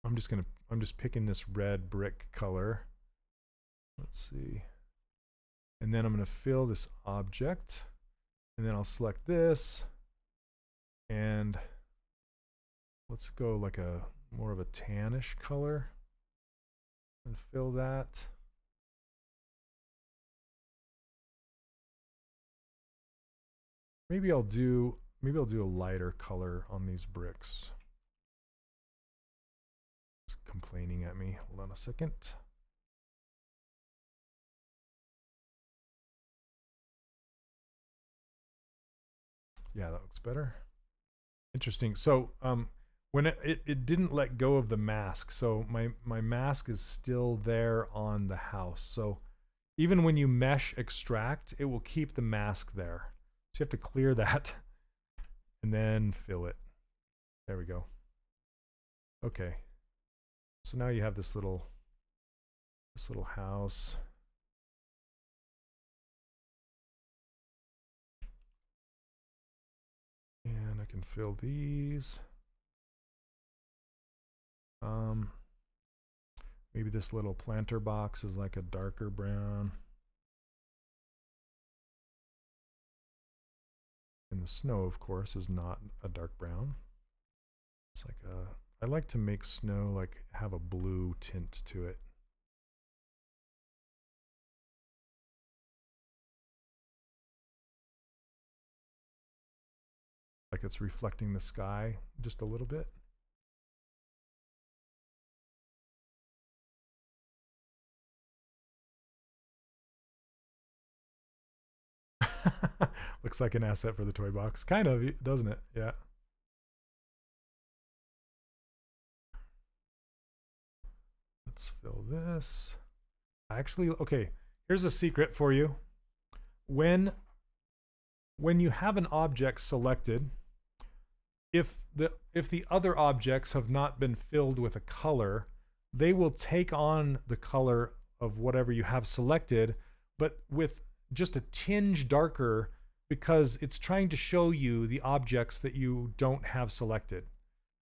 I'm just picking this red brick color. Let's see. And then I'm going to fill this object. And then I'll select this. And let's go like a more of a tannish color. And fill that. Maybe I'll do a lighter color on these bricks. Let's complaining at me. Hold on a second. Yeah, that looks better. Interesting. So when it didn't let go of the mask, so my mask is still there on the house. So even when you mesh extract, it will keep the mask there. So you have to clear that and then fill it. There we go. Okay. So now you have this little house. And I can fill these. Maybe this little planter box is like a darker brown. And the snow, of course, is not a dark brown. It's like I like to make snow like have a blue tint to it. Like it's reflecting the sky just a little bit. Looks like an asset for the toy box. Kind of, doesn't it? Yeah. Let's fill this. Actually, okay, here's a secret for you. When you have an object selected, if the other objects have not been filled with a color, they will take on the color of whatever you have selected, but with just a tinge darker, because it's trying to show you the objects that you don't have selected.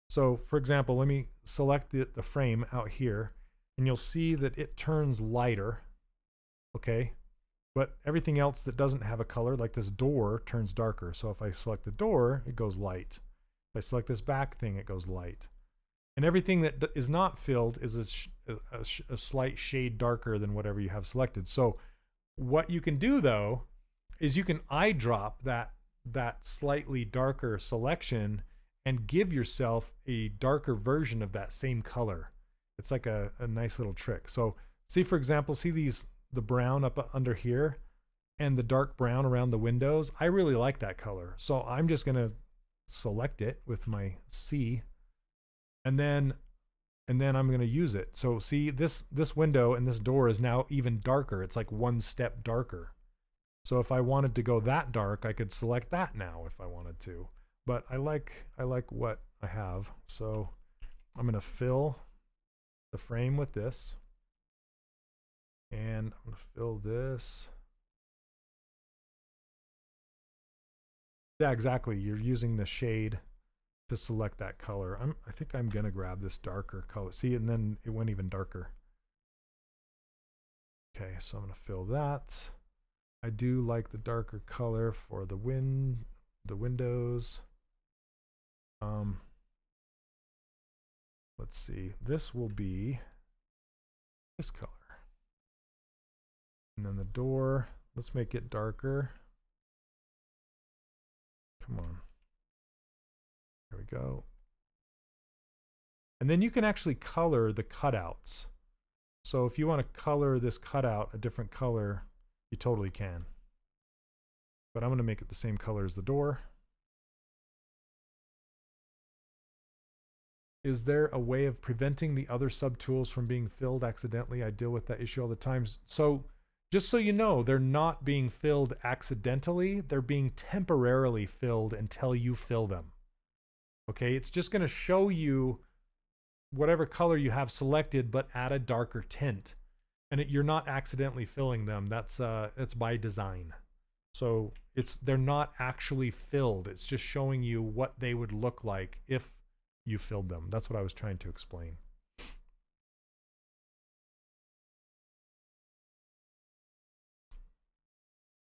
So for example, let me select the frame out here, and you'll see that it turns lighter, okay? But everything else that doesn't have a color, like this door, turns darker. So if I select the door, it goes light. If I select this back thing, it goes light. And everything that is not filled is a slight shade darker than whatever you have selected. So what you can do, though, is you can eyedrop that slightly darker selection and give yourself a darker version of that same color. It's like a nice little trick. So see, for example, see the brown up under here and the dark brown around the windows. I really like that color. So I'm just going to select it with my C, and then I'm going to use it. So see, this window and this door is now even darker. It's like one step darker. So if I wanted to go that dark, I could select that now if I wanted to. But I like what I have. So I'm going to fill the frame with this. And I'm going to fill this. Yeah, exactly. You're using the shade to select that color. I think I'm going to grab this darker color. See, and then it went even darker. Okay, so I'm going to fill that. I do like the darker color for the windows. Let's see. This will be this color. And then the door, let's make it darker. Come on. There we go. And then you can actually color the cutouts. So if you want to color this cutout a different color, you totally can. But I'm going to make it the same color as the door. Is there a way of preventing the other subtools from being filled accidentally? I deal with that issue all the time. So just so you know, they're not being filled accidentally. They're being temporarily filled until you fill them. Okay, it's just going to show you whatever color you have selected, but add a darker tint. And you're not accidentally filling them. That's by design. So they're not actually filled. It's just showing you what they would look like if you filled them. That's what I was trying to explain.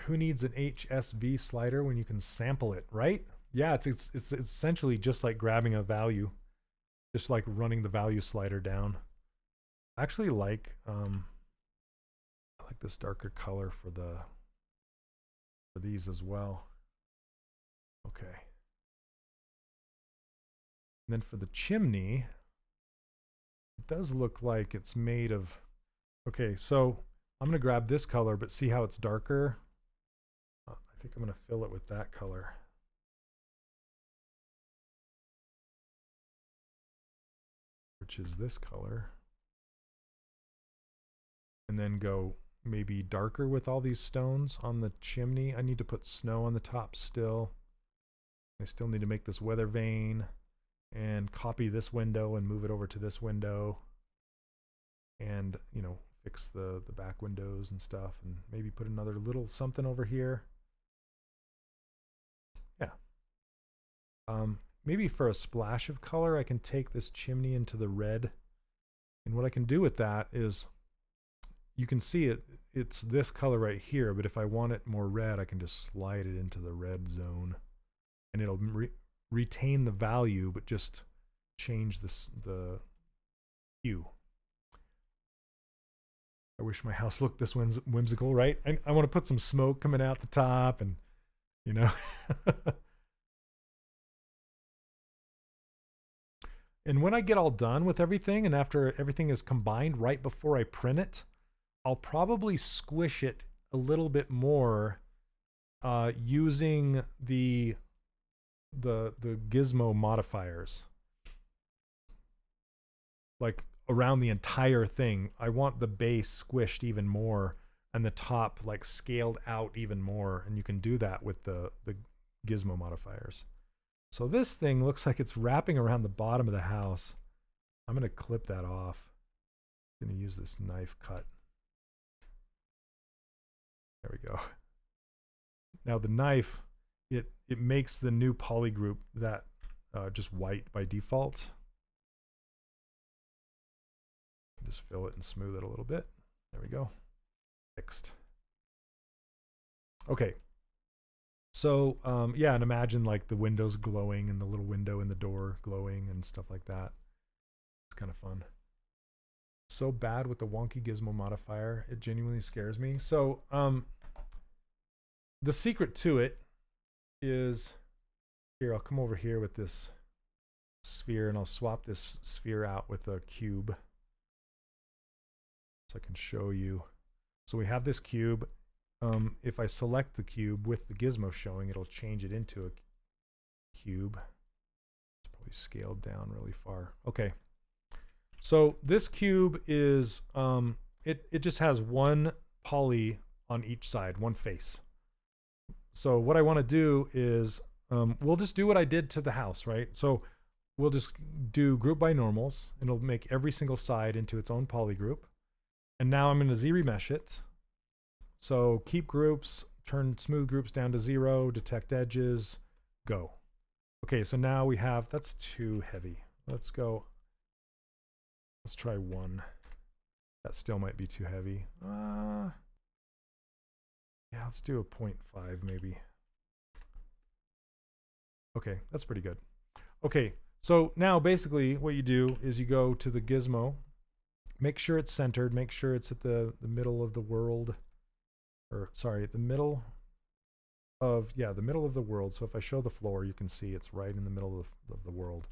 Who needs an HSV slider when you can sample it, right? Yeah, it's essentially just like grabbing a value, just like running the value slider down. I actually like this darker color for these as well. Okay. And then for the chimney does look like it's made of, okay, so I'm gonna grab this color, but see how it's darker? I think I'm gonna fill it with that color. Which is this color. And then go maybe darker with all these stones on the chimney. I need to put snow on the top still. I still need to make this weather vane and copy this window and move it over to this window. And, you know, fix the back windows and stuff, and maybe put another little something over here. Yeah. Maybe for a splash of color, I can take this chimney into the red. And what I can do with that is, you can see it's this color right here, but if I want it more red, I can just slide it into the red zone. And it'll retain the value, but just change the hue. I wish my house looked this whimsical, right? I want to put some smoke coming out the top, and, you know. And when I get all done with everything, and after everything is combined, right before I print it, I'll probably squish it a little bit more using the gizmo modifiers. Like around the entire thing. I want the base squished even more and the top like scaled out even more, and you can do that with the gizmo modifiers. So this thing looks like it's wrapping around the bottom of the house. I'm going to clip that off. I'm going to use this knife cut. There we go. Now the knife, it makes the new poly group that just white by default. Just fill it and smooth it a little bit. There we go. Fixed. Okay. So yeah, and imagine like the windows glowing and the little window in the door glowing and stuff like that. It's kind of fun. So bad with the wonky gizmo modifier. It genuinely scares me. So the secret to it is, here, I'll come over here with this sphere and I'll swap this sphere out with a cube. So I can show you. So we have this cube. If I select the cube with the gizmo showing, it'll change it into a cube. It's probably scaled down really far. Okay. So this cube is, it just has one poly on each side, one face. So what I want to do is, we'll just do what I did to the house, right? So we'll just do group by normals, and it'll make every single side into its own poly group. And now I'm going to ZRemesh it. So keep groups, turn smooth groups down to 0, detect edges, go. Okay, so now we have, that's too heavy. Let's go, let's try 1. That still might be too heavy. Yeah, let's do a 0.5 maybe. Okay, that's pretty good. Okay, so now basically what you do is you go to the gizmo, make sure it's centered, make sure it's at the middle of the world. Or sorry, the middle of, yeah, the middle of the world. So if I show the floor, you can see it's right in the middle of the world.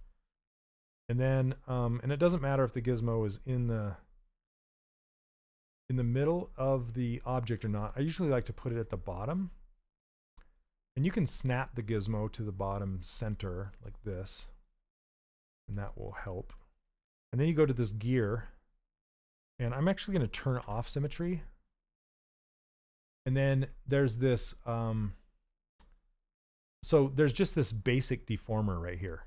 And then, and it doesn't matter if the gizmo is in the middle of the object or not. I usually like to put it at the bottom. And you can snap the gizmo to the bottom center like this, and that will help. And then you go to this gear, and I'm actually going to turn off symmetry. And then there's this, so there's just this basic deformer right here.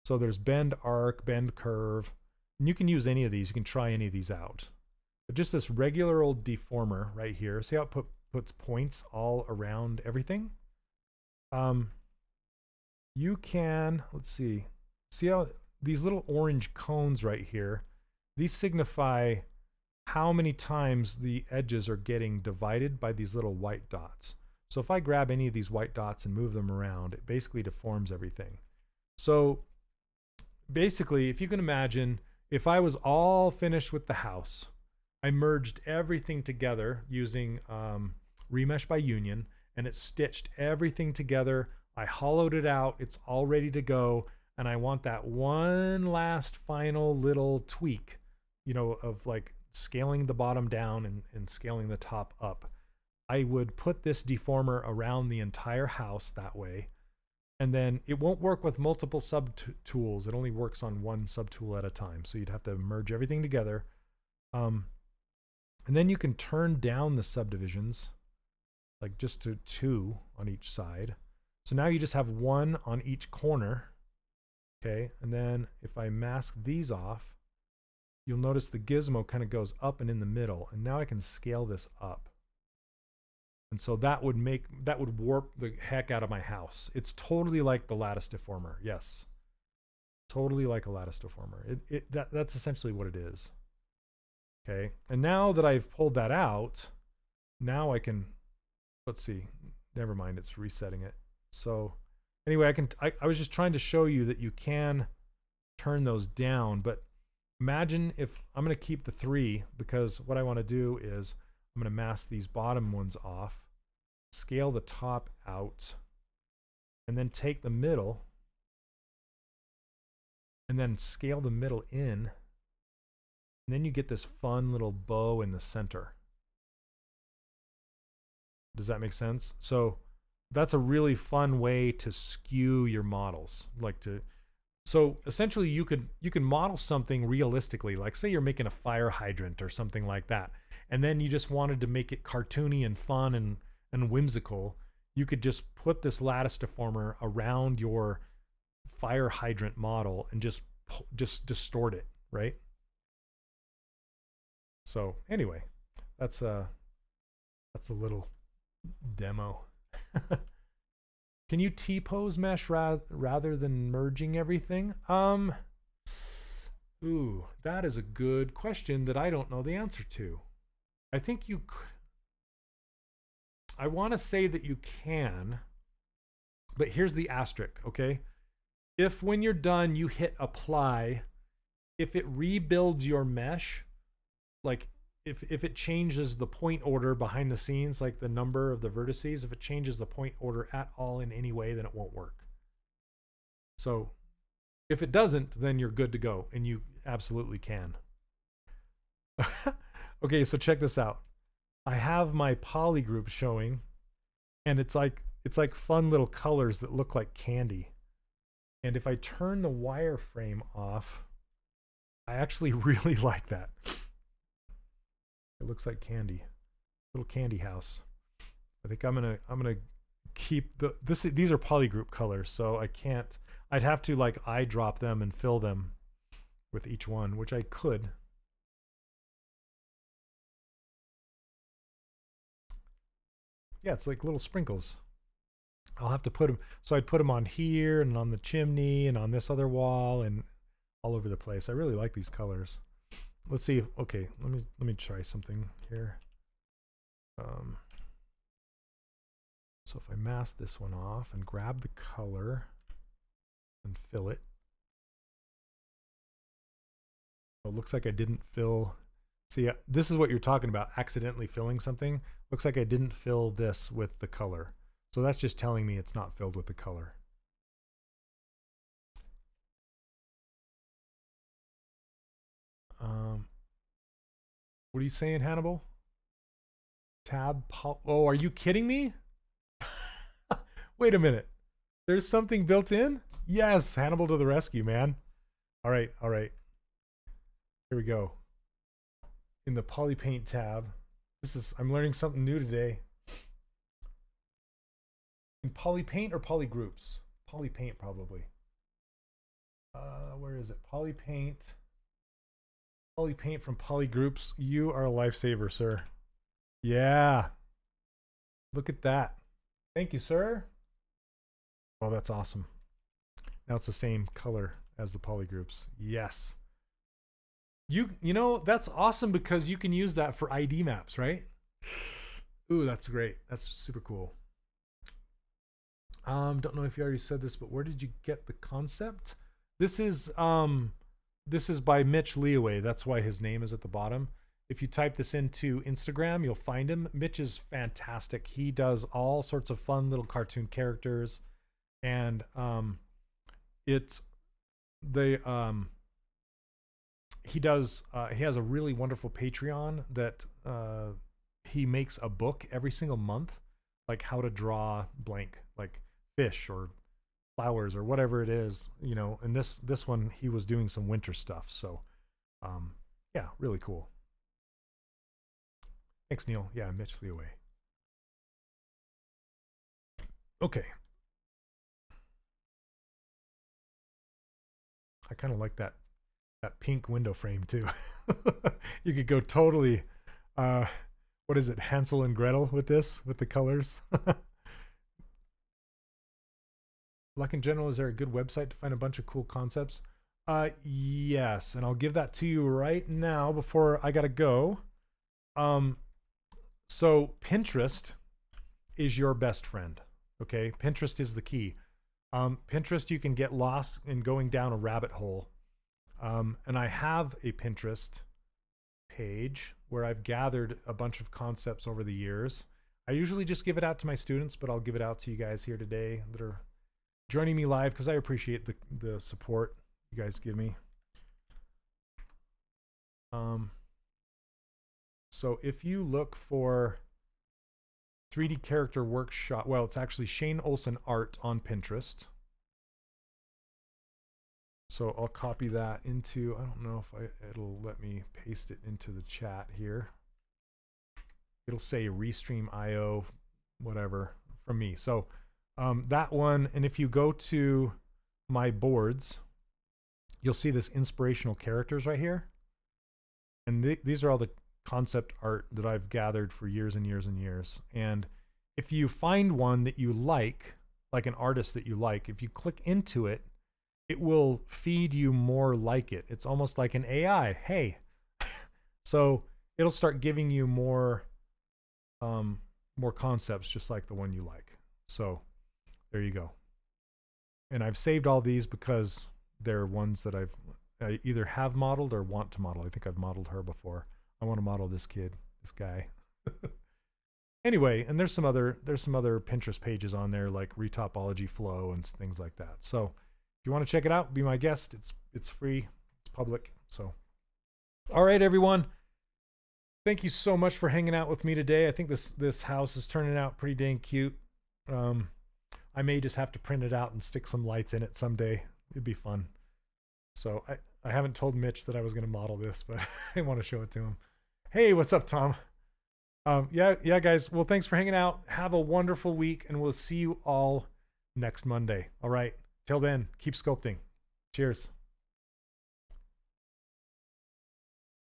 So there's bend arc, bend curve, and you can use any of these. You can try any of these out. But just this regular old deformer right here. See how it puts points all around everything? You can, let's see how these little orange cones right here, these signify how many times the edges are getting divided by these little white dots. So if I grab any of these white dots and move them around, it basically deforms everything. So basically, if you can imagine, if I was all finished with the house, I merged everything together using remesh by union, and it stitched everything together. I hollowed it out, it's all ready to go, and I want that one last final little tweak you know, of like scaling the bottom down and scaling the top up, I would put this deformer around the entire house that way. And then it won't work with multiple sub-tools. It only works on one sub-tool at a time. So you'd have to merge everything together. And then you can turn down the subdivisions, like just to 2 on each side. So now you just have 1 on each corner. Okay, and then if I mask these off, you'll notice the gizmo kind of goes up and in the middle. And now I can scale this up. And so that would warp the heck out of my house. It's totally like the lattice deformer. Yes. Totally like a lattice deformer. That's essentially what it is. Okay. And now that I've pulled that out, now I can, let's see. Never mind, it's resetting it. So anyway, I was just trying to show you that you can turn those down, but imagine if I'm going to keep the 3, because what I want to do is I'm going to mask these bottom ones off, scale the top out, and then take the middle and then scale the middle in. And then you get this fun little bow in the center. Does that make sense? So that's a really fun way to skew your models. So essentially you can model something realistically, like say you're making a fire hydrant or something like that. And then you just wanted to make it cartoony and fun and whimsical. You could just put this lattice deformer around your fire hydrant model and just distort it, right? So anyway, that's a little demo. Can you T-pose mesh rather than merging everything? Ooh, that is a good question that I don't know the answer to. I think I want to say that you can, but here's the asterisk, okay? If when you're done you hit apply, if it rebuilds your mesh, like if it changes the point order behind the scenes, like the number of the vertices, if it changes the point order at all in any way, then it won't work. So if it doesn't, then you're good to go, and you absolutely can. Okay, so check this out. I have my poly group showing, and it's like fun little colors that look like candy. And if I turn the wireframe off, I actually really like that. It looks like candy, little candy house. I think I'm gonna keep these are polygroup colors, so I'd have to like eyedrop them and fill them with each one, which I could. Yeah, it's like little sprinkles. I'll have to put them, so I'd put them on here and on the chimney and on this other wall and all over the place. I really like these colors. Let's see. Okay, let me try something here. So if I mask this one off and grab the color and fill it. Oh, it looks like I didn't fill. See, this is what you're talking about, accidentally filling something. Looks like I didn't fill this with the color. So that's just telling me it's not filled with the color. What are you saying, Hannibal? Oh, are you kidding me? Wait a minute. There's something built in? Yes, Hannibal to the rescue, man. All right. Here we go. In the Polypaint tab. I'm learning something new today. In Polypaint or Polygroups? Polypaint probably. Where is it? Polypaint. Polypaint from Polygroups. You are a lifesaver, sir. Yeah. Look at that. Thank you, sir. Oh, that's awesome. Now it's the same color as the Polygroups. Yes. You know, that's awesome because you can use that for ID maps, right? Ooh, that's great. That's super cool. Don't know if you already said this, but where did you get the concept? This is by Mitch Leaway. That's why his name is at the bottom. If you type this into Instagram, you'll find him. Mitch is fantastic. He does all sorts of fun little cartoon characters, and he has a really wonderful Patreon that he makes a book every single month, like how to draw blank, like fish or flowers or whatever it is, you know. And this one he was doing some winter stuff, so yeah, really cool. Thanks, Neil. Yeah, Mitch flew away. Okay. I kind of like that pink window frame too. You could go totally what is it, Hansel and Gretel with this, with the colors. Luck in General, is there a good website to find a bunch of cool concepts? Yes, and I'll give that to you right now before I gotta go. So Pinterest is your best friend. Okay, Pinterest is the key. Pinterest, you can get lost in going down a rabbit hole. And I have a Pinterest page where I've gathered a bunch of concepts over the years. I usually just give it out to my students, but I'll give it out to you guys here today that are joining me live, because I appreciate the support you guys give me. So if you look for 3D character workshop, well, it's actually Shane Olson Art on Pinterest. So I'll copy that into, I don't know if it'll let me paste it into the chat here. It'll say Restream IO, whatever, from me. So that one, and if you go to my boards, you'll see this inspirational characters right here. And these are all the concept art that I've gathered for years and years and years. And if you find one that you like an artist that you like, if you click into it, it will feed you more like it. It's almost like an AI. Hey, so it'll start giving you more concepts just like the one you like. So there you go. And I've saved all these because they're ones that I either have modeled or want to model. I think I've modeled her before. I want to model this kid, this guy. Anyway, and there's some other Pinterest pages on there like Retopology Flow and things like that. So if you want to check it out, be my guest. It's free, it's public. So all right, everyone. Thank you so much for hanging out with me today. I think this house is turning out pretty dang cute. I may just have to print it out and stick some lights in it someday. It'd be fun. So I haven't told Mitch that I was going to model this, but I want to show it to him. Hey, what's up, Tom? Yeah, guys. Well, thanks for hanging out. Have a wonderful week, and we'll see you all next Monday. All right. Till then, keep sculpting. Cheers.